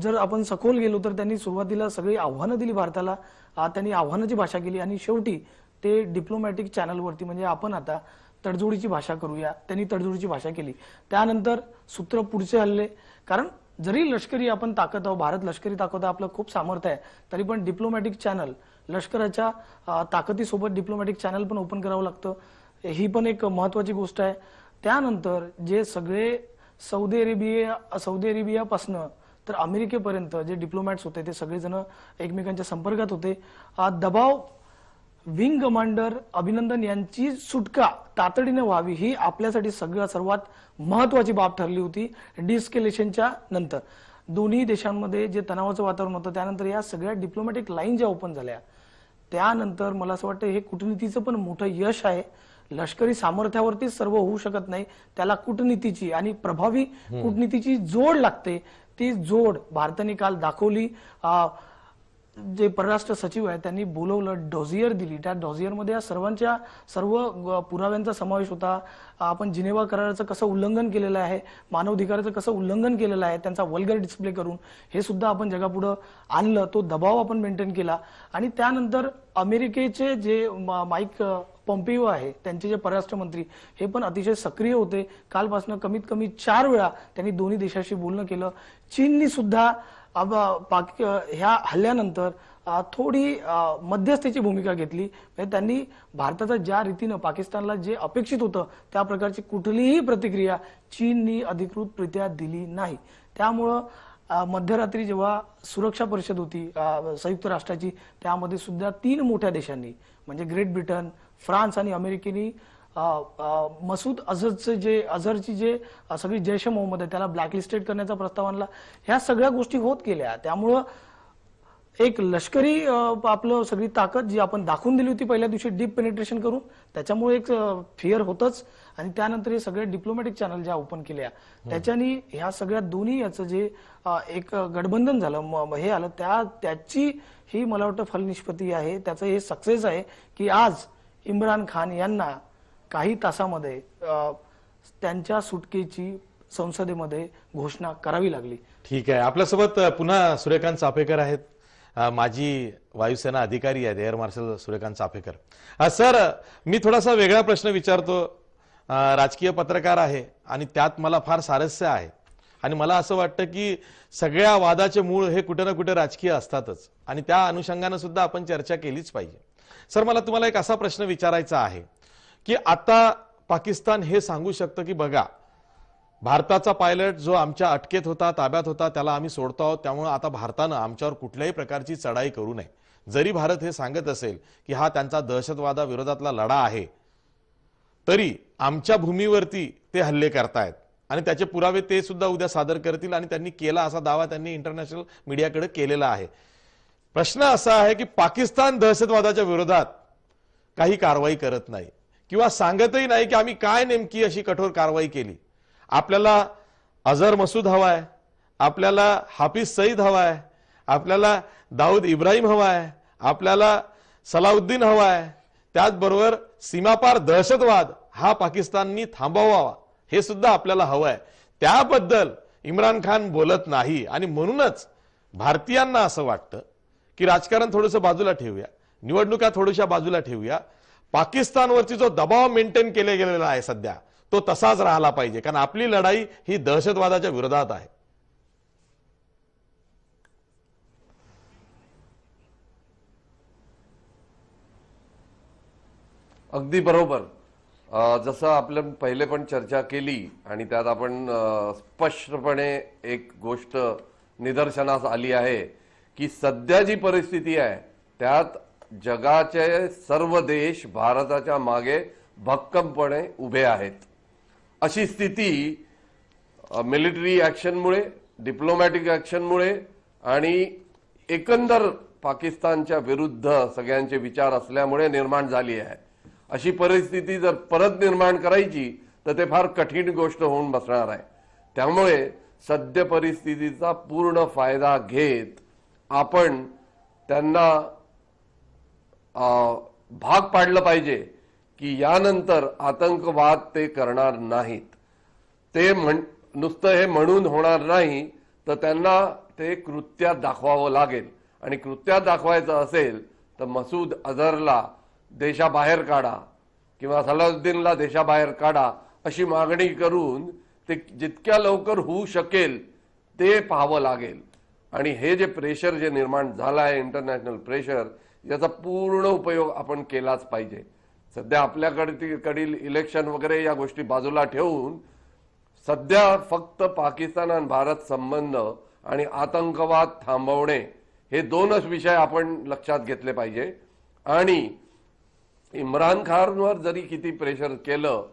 S2: जर आपण सखोल गेलो तर त्यांनी सुरुवातीला सगळी आव्हानं दिली भारताला. त्यांनी आव्हानाची भाषा केली आणि शेवटी ते डिप्लोमॅटिक चॅनलवरती म्हणजे आपण आता तडजोडीची भाषा करूया, त्यांनी तडजोडीची भाषा केली. त्यानंतर सूत्र पुढचे हल्ले. कारण जरी लष्करी आपण ताकद आहोत, भारत लष्करी ताकद आपलं खूप सामर्थ्य आहे, तरी पण डिप्लोमॅटिक चॅनल, लष्कराच्या ताकदीसोबत डिप्लोमॅटिक चॅनल पण ओपन करावं लागतं. ही पण एक महत्वाची गोष्ट आहे. त्यानंतर जे सगळे सौदी अरेबियापासनं तर अमेरिकेपर्यंत जे डिप्लोमॅट्स होते ते सगळेजण एकमेकांच्या संपर्कात होते. दबाव विंग कमांडर अभिनंदन यांची सुटका तातडीने व्हावी ही आपल्यासाठी सर्वात महत्वाची बाब ठरली होती. डिस्केलेशनच्या नंतर दोन्ही देशांमध्ये जे तणावाचं वातावरण होतं, त्यानंतर या सगळ्या डिप्लोमॅटिक लाईन ज्या ओपन झाल्या, त्यानंतर मला असं वाटतं हे कूटनीतीचं पण मोठं यश आहे. लष्करी सामर्थ्यावरती सर्व होऊ शकत नाही, त्याला कूटनीतीची आणि प्रभावी कूटनीतीची जोड लागते. ती जोड भारताने काल दाखवली. जे परराष्ट्र सचिव आहे त्यांनी बोलवलं, डॉझियर दिली. त्या डॉझियरमध्ये सर्व पुराव्यांचा समावेश होता. आपण जिनेवा कराराचं कसं उल्लंघन केलेलं आहे, मानवाधिकाराचं कसं उल्लंघन केलेलं आहे, त्यांचा वल्गर डिस्प्ले करून हे सुद्धा आपण जगापुढं आणलं. तो दबाव आपण मेंटेन केला. आणि त्यानंतर अमेरिकेचे जे माईक पॉम्पिओ आहे, त्यांचे जे परराष्ट्र मंत्री, हे पण अतिशय सक्रिय होते. कालपासून कमीत कमी 4 वेळा त्यांनी दोन्ही देशाशी बोलणं केलं. चीननी सुद्धा ह्या हल्ल्यानंतर थोडी मध्यस्थीची भूमिका घेतली. म्हणजे त्यांनी भारताचा ज्या रीतीनं पाकिस्तानला जे अपेक्षित होतं त्या प्रकारची कुठलीही प्रतिक्रिया चीननी अधिकृतरित्या दिली नाही. त्यामुळं मध्यरात्री जेव्हा सुरक्षा परिषद होती संयुक्त राष्ट्राची, त्यामध्ये सुद्धा 3 मोठ्या देशांनी म्हणजे ग्रेट ब्रिटन, फ्रान्स आणि अमेरिकेने मसूद अझरची जे सगळी जैश मोहम्मद आहे त्याला ब्लॅकलिस्टेड करण्याचा प्रस्ताव आणला. ह्या सगळ्या गोष्टी होत गेल्या. त्यामुळं एक लष्करी आपलं सगळी ताकद जी आपण दाखवून दिली होती पहिल्या दिवशी डीप पेनिट्रेशन करून, त्याच्यामुळे एक फिअर होतच. आणि त्यानंतर हे सगळे डिप्लोमॅटिक चॅनल ज्या ओपन केल्या त्याच्यानी ह्या सगळ्या दोन्ही याचं जे एक गठबंधन झालं हे आलं त्याची ही मला वाटतं फलनिष्पत्ती आहे. त्याचं हे सक्सेस आहे की आज इम्रान खान यांना काही तासामध्ये त्यांच्या सुटकेची संसदेमध्ये घोषणा करावी लागली.
S1: ठीक आहे. आपल्यासोबत पुन्हा सूर्यकांत चाफेकर आहेत, माजी वायुसेना अधिकारी आहेत, air marshal Suryakant Chaphekar. Sir, मी थोडासा वेगळा प्रश्न विचारतो. राजकीय पत्रकार आहे आणि त्यात मला फार सारस्य आहे आणि मला असं वाटतं की सगळ्या वादाचे मूळ हे कुठे ना कुठे राजकीय असतातच आणि त्या अनुषंगाने सुद्धा आपण चर्चा केलीच पाहिजे. सर, मला तुम्हाला एक असा प्रश्न विचारायचा आहे की आता पाकिस्तान हे सांगू शकतं की बघा, भारताचा पायलट जो आमच्या अटकेत होता, ताब्यात होता, त्याला आम्ही सोडतो आहोत, त्यामुळे आता भारतानं आमच्यावर कुठल्याही प्रकारची चढाई करू नये. जरी भारत हे सांगत असेल की हा त्यांचा दहशतवादाविरोधातला लढा आहे, तरी आमच्या भूमीवरती ते हल्ले करतायत आणि त्याचे पुरावे ते सुद्धा उद्या सादर करतील आणि त्यांनी केला असा दावा त्यांनी इंटरनॅशनल मीडियाकडे केलेला आहे. प्रश्न असा आहे की पाकिस्तान दहशतवादाच्या विरोधात काही कारवाई करत नाही किंवा सांगतही नाही की आम्ही काय नेमकी अशी कठोर कारवाई केली. आपल्याला अझर मसूद हवाय, आपल्याला हाफिज सईद हवाय, आपल्याला दाऊद इब्राहिम हवाय, आपल्याला सलाउद्दीन हवाय, त्याचबरोबर सीमापार दहशतवाद हा पाकिस्ताननी थांबवावा हे सुद्धा आपल्याला हवंय. त्याबद्दल इम्रान खान बोलत नाही आणि म्हणूनच भारतीयांना असं वाटतं की राजकारण थोडंसं बाजूला ठेवूया, निवडणुका थोड्याशा बाजूला ठेवूया, पाकिस्तानवरती जो दबाव मेंटेन केला गेलेला आहे सध्या तो तसाच राहिला पाहिजे, कारण आपली लढाई ही दहशतवादाच्या विरोधात आहे.
S4: अगदी बरोबर. जसं आपलं पहिले पण चर्चा केली आणि त्यात आपण स्पष्टपणे एक गोष्ट निदर्शनास आली आहे की सध्या जी परिस्थिती आहे त्यात जगाचे सर्व देश भारताच्या मागे भक्कमपणे उभे आहेत. अशी स्थिती मिलिटरी ऍक्शनमुळे, डिप्लोमॅटिक ऍक्शनमुळे आणि एकंदर पाकिस्तानच्या विरुद्ध सगळ्यांचे विचार असल्यामुळे निर्माण झाली आहे. अशी परिस्थिती जर परत निर्माण करायची तर ते फार कठीण गोष्ट होऊन बसणार आहे. त्यामुळे सद्य परिस्थितीचा पूर्ण फायदा घेत आपण त्यांना भाग पाडलं पाहिजे की यानंतर आतंकवाद ते करणार नाहीत. ते नुसतं हे म्हणून होणार नाही तर त्यांना ते कृत्यात दाखवावं लागेल आणि कृत्यात दाखवायचं असेल तर मसूद अझरला देशाबाहेर काढा किंवा सलाउद्दीनला देशाबाहेर काढा अशी मागणी करून ते जितक्या लवकर होऊ शकेल ते पाहावं लागेल. आणि हे जे प्रेशर जे निर्माण झालं आहे, इंटरनॅशनल प्रेशर, याचा पूर्ण उपयोग आपण केलाच पाहिजे. सध्या आपल्याकडील इलेक्शन वगैरे या गोष्टी बाजूला ठेवून सध्या फक्त पाकिस्तान आणि भारत संबंध आणि आतंकवाद थांबवणे हे दोनच विषय आपण लक्षात घेतले पाहिजे. आणि इम्रान खानवर जरी किती प्रेशर केलं,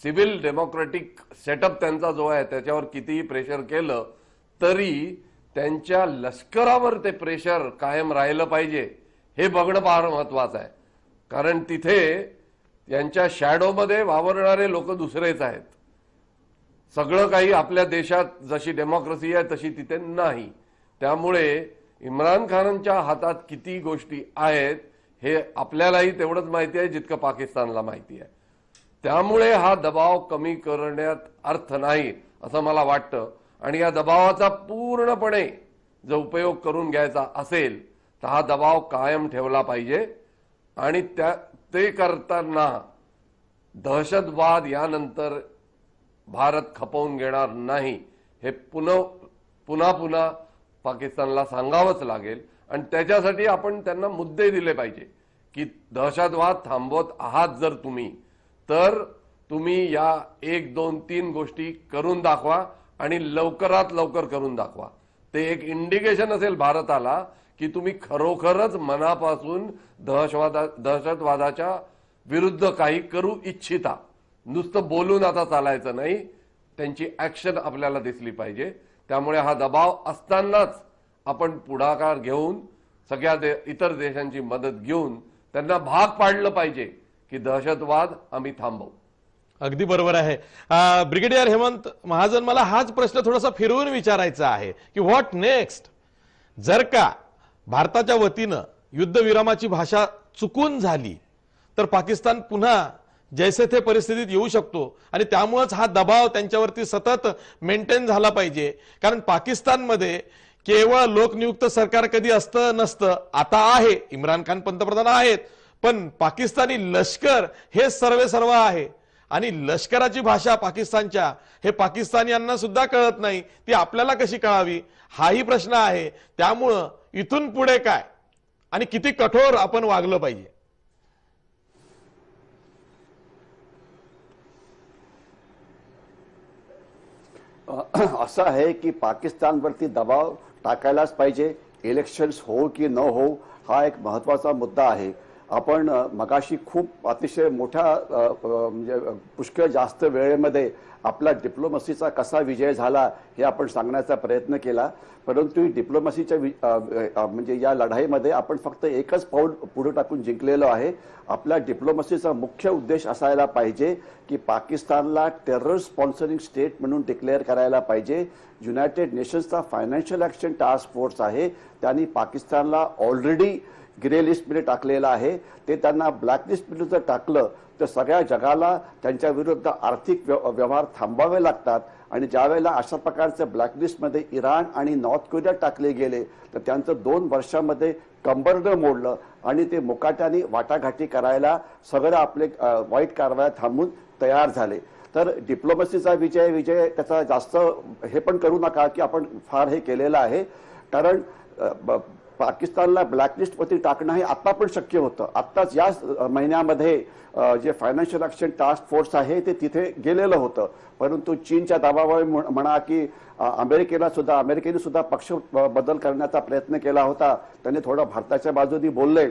S4: सिव्हिल डेमोक्रेटिक सेटअप त्यांचा जो आहे त्याच्यावर कितीही प्रेशर केलं तरी त्यांच्या लष्करावर ते प्रेशर कायम राहिलं पाहिजे हे बघणं फार महत्वाचं आहे. कारण तिथे यांच्या शॅडोमध्ये वावरणारे लोक दुसरेच आहेत. सगळं काही आपल्या देशात जशी डेमोक्रेसी आहे तशी तिथे नाही. त्यामुळे इम्रान खानच्या हातात किती गोष्टी आहेत हे आपल्यालाही तेवढंच माहिती आहे जितकं पाकिस्तानला माहिती आहे. त्यामुळे हा दबाव कमी करण्यात अर्थ नाही असं मला वाटतं. आणि या दबावाचा पूर्णपणे जर उपयोग करून घ्यायचा असेल तर हा दबाव कायम ठेवला पाहिजे. आणि ते करताना दहशतवाद यानंतर भारत खपवून घेणार नाही हे पुन्हा पाकिस्तानला सांगावंच लागेल. आणि त्याच्यासाठी आपण त्यांना मुद्दे दिले पाहिजे की दहशतवाद थांबवत आहात जर तुम्ही तर तुम्ही या 1, 2, 3 गोष्टी करून दाखवा आणि लवकरात लवकर करून दाखवा. ते एक इंडिकेशन असेल भारताला की तुम्ही खरोखरच मनापासून दहशतवादाच्या विरुद्ध काही करू इच्छिता. नुसतं बोलून आता चालायचं नाही, त्यांची ऍक्शन आपल्याला दिसली पाहिजे. त्यामुळे हा दबाव असतानाच आपण पुढाकार घेऊन सगळ्या इतर देशांची मदत घेऊन त्यांना भाग पाडलं पाहिजे की दहशतवाद आम्ही थांबवू.
S1: अगदी बरोबर आहे. ब्रिगेडियर हेमंत महाजन, मला हाच प्रश्न थोडासा फिरवून विचारायचा आहे की व्हॉट नेक्स्ट. जर का भारताच्या वतीनं युद्धविरामाची भाषा चुकून झाली तर पाकिस्तान पुन्हा जैसे थे परिस्थितीत येऊ शकतो आणि त्यामुळेच हा दबाव त्यांच्यावरती सतत मेंटेन झाला पाहिजे. कारण पाकिस्तानमध्ये केवळ लोकनियुक्त सरकार कधी असतं नसतं, आता आहे, इम्रान खान पंतप्रधान आहेत, पण पाकिस्तानी लष्कर हे सर्व आहे आणि लष्कराची भाषा पाकिस्तानच्या हे पाकिस्तानियांना सुद्धा कळत नाही, ती आपल्याला कशी कळावी हाही प्रश्न आहे. त्यामुळं इथून पुढे काय आणि किती कठोर आपण वागलं पाहिजे.
S5: असं आहे की पाकिस्तानवरती दबाव टाकायलाच पाहिजे. इलेक्शन्स हो की न हो हा एक महत्वाचा मुद्दा आहे. आपण मगाशी खूप अतिशय मोठ्या म्हणजे पुष्कळ जास्त वेळेमध्ये आपला डिप्लोमसीचा कसा विजय झाला हे आपण सांगण्याचा प्रयत्न केला. परंतु डिप्लोमसीच्या म्हणजे या लढाईमध्ये आपण फक्त एकच पाऊल पुढे टाकून जिंकलेलो आहे. आपला डिप्लोमसीचा मुख्य उद्देश असायला पाहिजे की पाकिस्तानला टेरर स्पॉन्सरिंग स्टेट म्हणून डिक्लेअर करायला पाहिजे. युनायटेड नेशन्सचा फायनान्शियल ॲक्शन टास्क फोर्स आहे, त्यांनी पाकिस्तानला ऑलरेडी ग्रे लिस्टमध्ये टाकलेलं आहे. ते त्यांना ब्लॅक लिस्टमध्ये जर टाकलं तर सगळ्या जगाला त्यांच्या विरुद्ध आर्थिक व्यवहार थांबावे लागतात आणि ज्यावेळेला अशा प्रकारच्या ब्लॅकलिस्टमध्ये इराण आणि नॉर्थ कोरिया टाकले गेले तर त्यांचं 2 वर्षांमध्ये कंबरडं मोडलं आणि ते मुकाट्याने वाटाघाटी करायला सगळं आपले वाईट कारवाया थांबून तयार झाले. तर डिप्लोमसीचा विजय त्याचा जास्त हे पण करू नका की आपण फार हे केलेलं आहे. कारण पाकिस्तानला ब्लॅकलिस्टवरती टाकणं हे आता पण शक्य होतं. आत्ताच या महिन्यामध्ये जे फायनान्शियल ॲक्शन टास्क फोर्स आहे ते तिथे गेलेलं होतं. परंतु चीनच्या दबावामुळे म्हणा की अमेरिकेने सुद्धा पक्ष बदल करण्याचा प्रयत्न केला होता. त्यांनी थोडं भारताच्या बाजूने बोलले,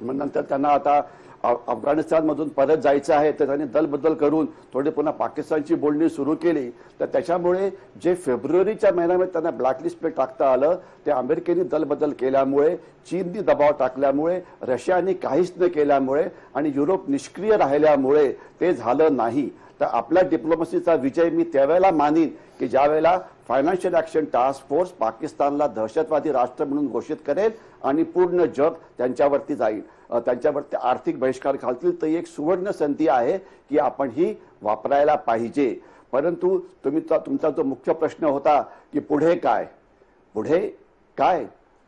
S5: मग नंतर त्यांना आता अफगाणिस्तानमधून परत जायचं आहे तर त्यांनी दल बदल करून थोडी पुन्हा पाकिस्तानची बोलणी सुरू केली. तर त्याच्यामुळे जे फेब्रुवारीच्या महिन्यामध्ये त्यांना ब्लॅकलिस्टवर टाकता आलं ते अमेरिकेने दल बदल केल्यामुळे, चीननी दबाव टाकल्यामुळे, रशियाने काहीच न केल्यामुळे आणि युरोप निष्क्रिय राहिल्यामुळे ते झालं नाही. तर आपल्या डिप्लोमसीचा विजय मी त्यावेळेला मानीन की ज्यावेळेला फायनान्शियल ॲक्शन टास्क फोर्स पाकिस्तानला दहशतवादी राष्ट्र म्हणून घोषित करेल आणि पूर्ण जग त्यांच्यावरती जाईल, त्यांच्यावरती आर्थिक बहिष्कार घालतील. तर एक सुवर्ण संधी आहे की आपण ही वापरायला पाहिजे. परंतु तुमचा जो मुख्य प्रश्न होता की पुढे काय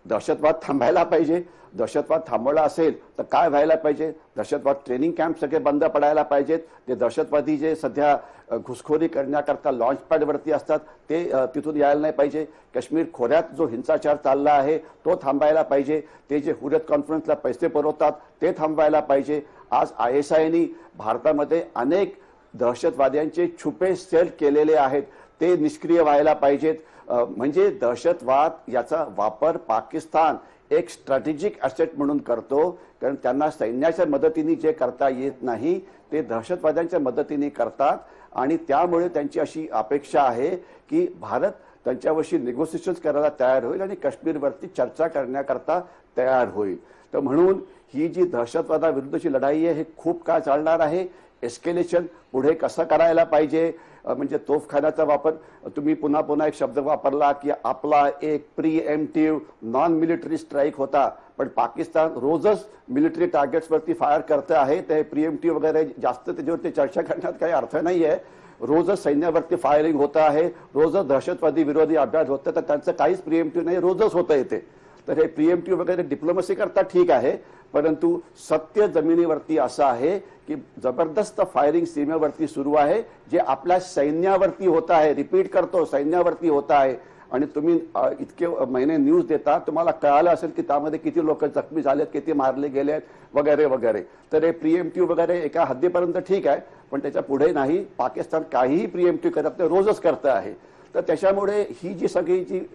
S5: दहशतवाद थांबायला पाहिजे. दहशतवाद थांबवला असेल तर काय व्हायला पाहिजे. दहशतवाद ट्रेनिंग कॅम्प सगळे बंद पडायला पाहिजेत. ते दहशतवादी जे सध्या घुसखोरी करण्याकरता लॉन्च पॅडवरती असतात ते तिथून यायला नाही पाहिजे. काश्मीर खोऱ्यात जो हिंसाचार चालला आहे तो थांबायला पाहिजे. ते जे हुर्रियत कॉन्फरन्सला पैसे पुरवतात ते थांबवायला पाहिजे. आज ISIने भारतामध्ये अनेक दहशतवाद्यांचे छुपे सेल केलेले आहेत, ते निष्क्रिय व्हायला पाहिजेत. म्हणजे दहशतवाद याचा वापर पाकिस्तान एक स्ट्रॅटेजिक ॲसेट म्हणून करतो. कारण त्यांना सैन्याच्या मदतीने जे करता येत नाही ते दहशतवाद्यांच्या मदतीने करतात आणि त्यामुळे त्यांची अशी अपेक्षा आहे की भारत त्यांच्यावर्षी निगोसिएशन्स करायला तयार होईल आणि काश्मीरवरती चर्चा करण्याकरता तयार होईल. तर म्हणून ही जी दहशतवादाविरुद्धची लढाई आहे हे खूप काळ चालणार आहे. एस्केलेशन पुढे कसं करायला पाहिजे, म्हणजे तोफखान्याचा वापर, तुम्ही पुन्हा एक शब्द वापरला की आपला एक प्रीएम्प्टिव्ह नॉन मिलिटरी स्ट्राईक होता, पण पाकिस्तान रोजच मिलिटरी टार्गेट्सवरती फायर करते आहे. ते प्रीएम्प्टिव्ह वगैरे जास्त त्याच्यावरती चर्चा करण्यात काही अर्थ नाही आहे. रोजच सैन्यावरती फायरिंग होतं आहे, रोजच दहशतवादी विरोधी अभ्यास होतं, तर त्यांचं काहीच प्रीएम्प्टिव्ह नाही, रोजच होतं येते. तर हे प्रीएम्प्टिव्ह वगैरे डिप्लोमसी करता ठीक आहे, परंतु सत्य जमिनीवरती असं आहे की जबरदस्त फायरिंग सीमेवरती सुरू आहे जे आपल्या सैन्यावरती होत आहे. रिपीट करतो, सैन्यावरती होत आहे. आणि तुम्ही इतके महिने न्यूज देता, तुम्हाला कळालं असेल की त्यामध्ये किती लोक जखमी झालेत, किती मारले गेलेत वगैरे वगैरे. तर हे प्रीएम्प्टिव्ह वगैरे एका हद्दीपर्यंत ठीक आहे, पण त्याच्या पुढे नाही. पाकिस्तान काहीही प्रीएम्प्टिव्ह करत नाही, रोजच करत आहे. तर त्याच्यामुळे ही जी सगळी जी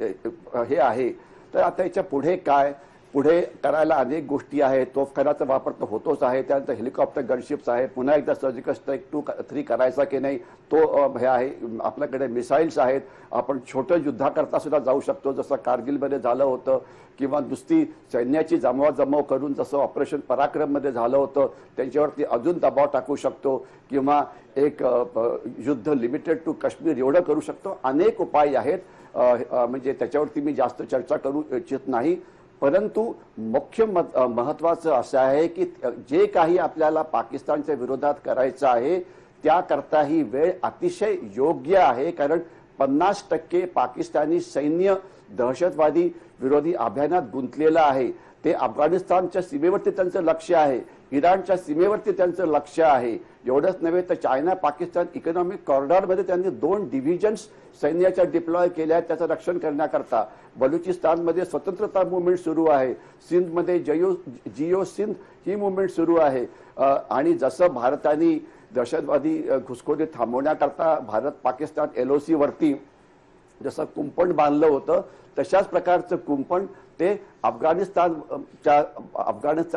S5: हे आहे, तर आता याच्या पुढे काय, पुढे करायला अनेक गोष्टी आहेत. तोफखान्याचा वापर तर होतोच आहे, त्यानंतर हेलिकॉप्टर गनशिप्स आहे, पुन्हा एकदा सर्जिकल स्ट्राईक 2-3 करायचा की नाही तो हे आहे. आपल्याकडे मिसाईल्स आहेत, आपण छोटं युद्धाकरता सुद्धा जाऊ शकतो, जसं कारगिलमध्ये झालं होतं, किंवा नुसती सैन्याची जमवाजमव करून जसं ऑपरेशन पराक्रममध्ये झालं होतं त्यांच्यावरती अजून दबाव टाकू शकतो, किंवा एक युद्ध लिमिटेड टू काश्मीर एवढं करू शकतो. अनेक उपाय आहेत, म्हणजे त्याच्यावरती मी जास्त चर्चा करू इच्छित नाही. परंतु मुख्य महत्वाचं असं आहे की जे काही आपल्याला पाकिस्तानच्या विरोधात करायचं आहे त्याकरता ही वेळ अतिशय योग्य आहे, कारण 50% पाकिस्तानी सैन्य दहशतवादी विरोधी अभियानात गुंतलेलं आहे. ते अफगाणिस्तानच्या सीमेवरती त्यांचं लक्ष आहे, इराणच्या सीमेवरती त्यांचं लक्ष आहे. एवढंच नव्हे तर चायना पाकिस्तान इकॉनॉमिक कॉरिडॉरमध्ये त्यांनी 2 डिव्हिजन्स सैन्याच्या डिप्लॉय केल्या आहेत त्याचं रक्षण करण्याकरता. बलुचिस्तानमध्ये स्वतंत्रता मुवमेंट सुरू आहे, सिंधमध्ये जिओ सिंध ही मुवमेंट सुरू आहे. आणि जसं भारताने दहशतवादी घुसखोरी थांबवण्याकरता भारत पाकिस्तान LOC वरती जसं कुंपण बांधलं होतं तशाच प्रकारचं कुंपण ते अफगाणिस्तान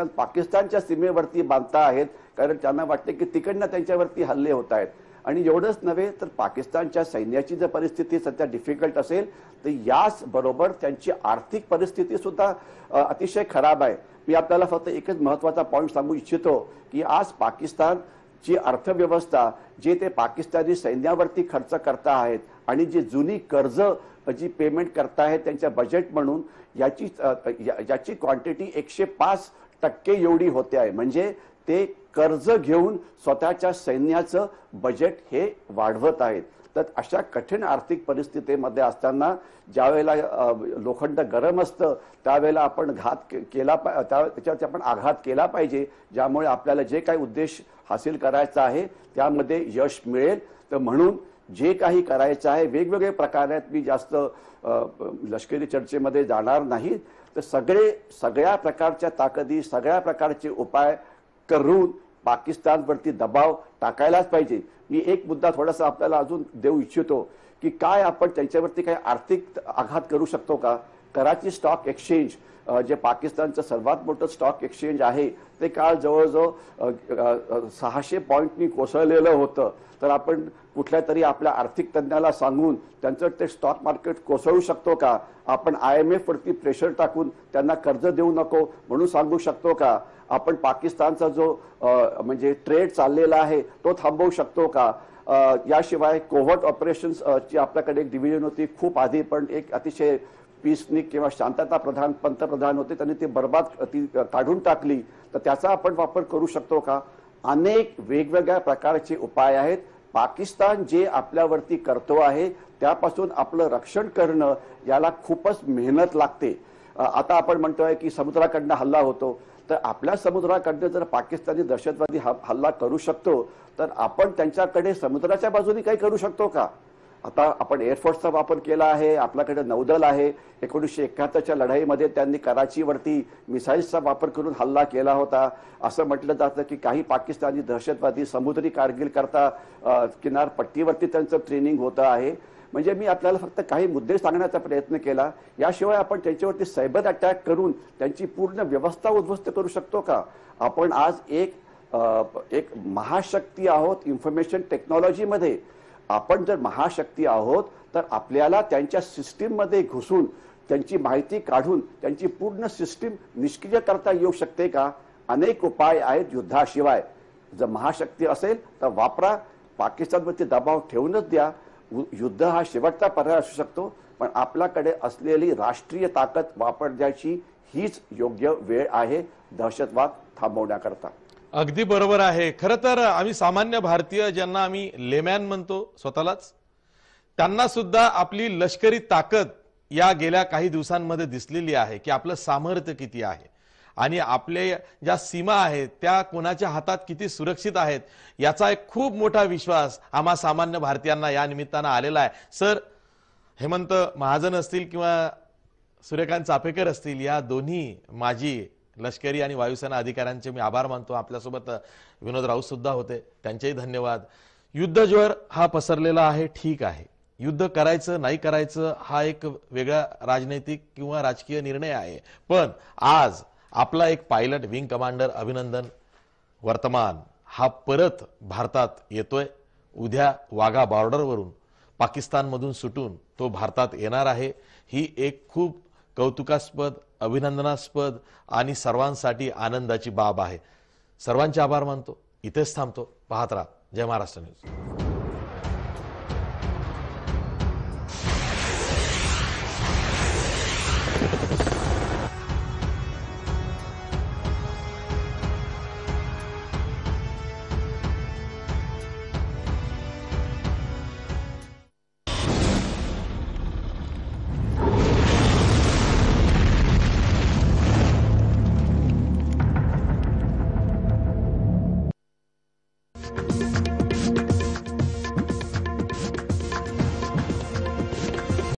S5: पाकिस्तानच्या सीमेवरती बांधता आहेत, कारण त्यांना वाटते की तिकडनं त्यांच्यावरती हल्ले होत आहेत. आणि एवढंच नव्हे तर पाकिस्तानच्या सैन्याची जर परिस्थिती सध्या डिफिकल्ट असेल तर याच बरोबर त्यांची आर्थिक परिस्थिती सुद्धा अतिशय खराब आहे. मी आपल्याला फक्त एकच महत्वाचा पॉइंट सांगू इच्छितो की आज पाकिस्तानची अर्थव्यवस्था जे ते पाकिस्तानी सैन्यावरती खर्च करता आहेत आणि जी जुनी कर्ज जी पेमेंट करतायत त्यांच्या बजेट म्हणून याची क्वांटिटी 105% एवढी होते आहे. म्हणजे ते कर्ज घेऊन स्वतःच्या सैन्याचं बजेट हे वाढवत आहेत. तर अशा कठीण आर्थिक परिस्थितीमध्ये असताना ज्यावेळेला लोखंड गरम असतं त्यावेळेला आपण त्याच्यावरती आपण आघात केला पाहिजे, ज्यामुळे आपल्याला जे काही उद्देश हासिल करायचा आहे त्यामध्ये यश मिळेल. तर म्हणून जे काही करायचं आहे वेगवेगळे प्रकार आहेत, मी जास्त लष्करी चर्चेमध्ये जाणार नाही. तर सगळ्या प्रकारच्या ताकदी सगळ्या प्रकारचे उपाय करून पाकिस्तानवरती दबाव टाकायलाच पाहिजे. मी एक मुद्दा थोडासा आपल्याला अजून देऊ इच्छितो की काय आपण त्यांच्यावरती काही आर्थिक आघात करू शकतो का. कराची स्टॉक एक्सचेंज जे पाकिस्तानचं सर्वात मोठं स्टॉक एक्सचेंज आहे ते काल जवळजवळ 600 पॉईंटनी कोसळलेलं होतं. तर आपण कुठल्या तरी आपल्या आर्थिक तज्ञाला सांगून त्यांचं ते स्टॉक मार्केट कोसळू शकतो का. आपण IMF वरती प्रेशर टाकून त्यांना कर्ज देऊ नको म्हणून सांगू शकतो का. आपण पाकिस्तानचा जो म्हणजे ट्रेड चाललेला आहे तो थांबवू शकतो का. याशिवाय कोव्हर्ट ऑपरेशन्स ची आपल्याकडे एक डिव्हिजन होती खूप आधी, पण एक अतिशय पीसनिक किंवा शांतता प्रधान पंतप्रधान होते, त्यांनी ती ती काढून टाकली. तर त्याचा आपण वापर करू शकतो का. अनेक वेगवेगळ्या प्रकारचे उपाय आहेत. पाकिस्तान जे आपल्यावरती करतो आहे त्यापासून आपलं रक्षण करणं याला खूपच मेहनत लागते. आता आपण म्हणतोय की समुद्राकडनं हल्ला होतो, तर आपल्या समुद्राकडनं जर पाकिस्तानी दहशतवादी हल्ला करू शकतो तर आपण त्यांच्याकडे समुद्राच्या बाजूने काही करू शकतो का. आता आपण एअरफोर्सचा वापर केला आहे, आपल्याकडे नौदल आहे. 1971च्या लढाईमध्ये त्यांनी कराचीवरती मिसाईल्सचा वापर करून हल्ला केला होता. असं म्हटलं जातं की काही पाकिस्तानी दहशतवादी समुद्री कारगिल करता किनारपट्टीवरती त्यांचं ट्रेनिंग होतं आहे. म्हणजे मी आपल्याला फक्त काही मुद्दे सांगण्याचा प्रयत्न केला. याशिवाय आपण त्यांच्यावरती सायबर अटॅक करून त्यांची पूर्ण व्यवस्था उद्ध्वस्त करू शकतो का. आपण आज एक महाशक्ती आहोत इन्फॉर्मेशन टेक्नॉलॉजीमध्ये. आपण जर महाशक्ती आहोत तर आपल्याला त्यांच्या सिस्टीममध्ये घुसून त्यांची माहिती काढून त्यांची पूर्ण सिस्टीम निष्क्रिय करता येऊ शकते का. अनेक उपाय आहेत युद्धाशिवाय. जर महाशक्ती असेल तर वापरा, पाकिस्तानवरती दबाव ठेवूनच द्या. युद्ध हा शेवटचा पर्याय असू शकतो, पण आपल्याकडे असलेली राष्ट्रीय ताकद वापरण्याची हीच योग्य वेळ आहे दहशतवाद थांबवण्याकरता.
S1: अगदी बरोबर आहे. खरं तर आम्ही सामान्य भारतीय ज्यांना आम्ही लेमॅन म्हणतो स्वतःलाच, त्यांना सुद्धा आपली लष्करी ताकद या गेल्या काही दिवसांमध्ये दिसलेली आहे की आपलं सामर्थ्य किती आहे आणि आपले ज्या सीमा आहेत त्या कोणाच्या हातात किती सुरक्षित आहेत याचा एक खूप मोठा विश्वास आम्हा सामान्य भारतीयांना या निमित्तानं आलेला आहे. सर, हेमंत महाजन असतील किंवा सूर्यकांत चापेकर असतील, या दोन्ही माजी लष्करी आणि वायुसेना अधिकाऱ्यांचे मी आभार मानतो. आपल्यासोबत विनोद राऊत सुद्धा होते, त्यांचेही धन्यवाद. युद्धज्वर हा पसरलेला आहे, ठीक आहे, युद्ध करायचं नाही करायचं हा एक वेगळा राजनैतिक किंवा राजकीय निर्णय आहे, पण आज आपला एक पायलट विंग कमांडर अभिनंदन वर्तमान हा परत भारतात येतोय. उद्या वाघा बॉर्डरवरून पाकिस्तानमधून सुटून तो भारतात येणार आहे. ही एक खूप कौतुकास्पद, अभिनंदनास्पद आणि सर्वांसाठी आनंदाची बाब आहे. सर्वांचे आभार मानतो. इथेच थांबतो. पाहत राहा जय महाराष्ट्र न्यूज.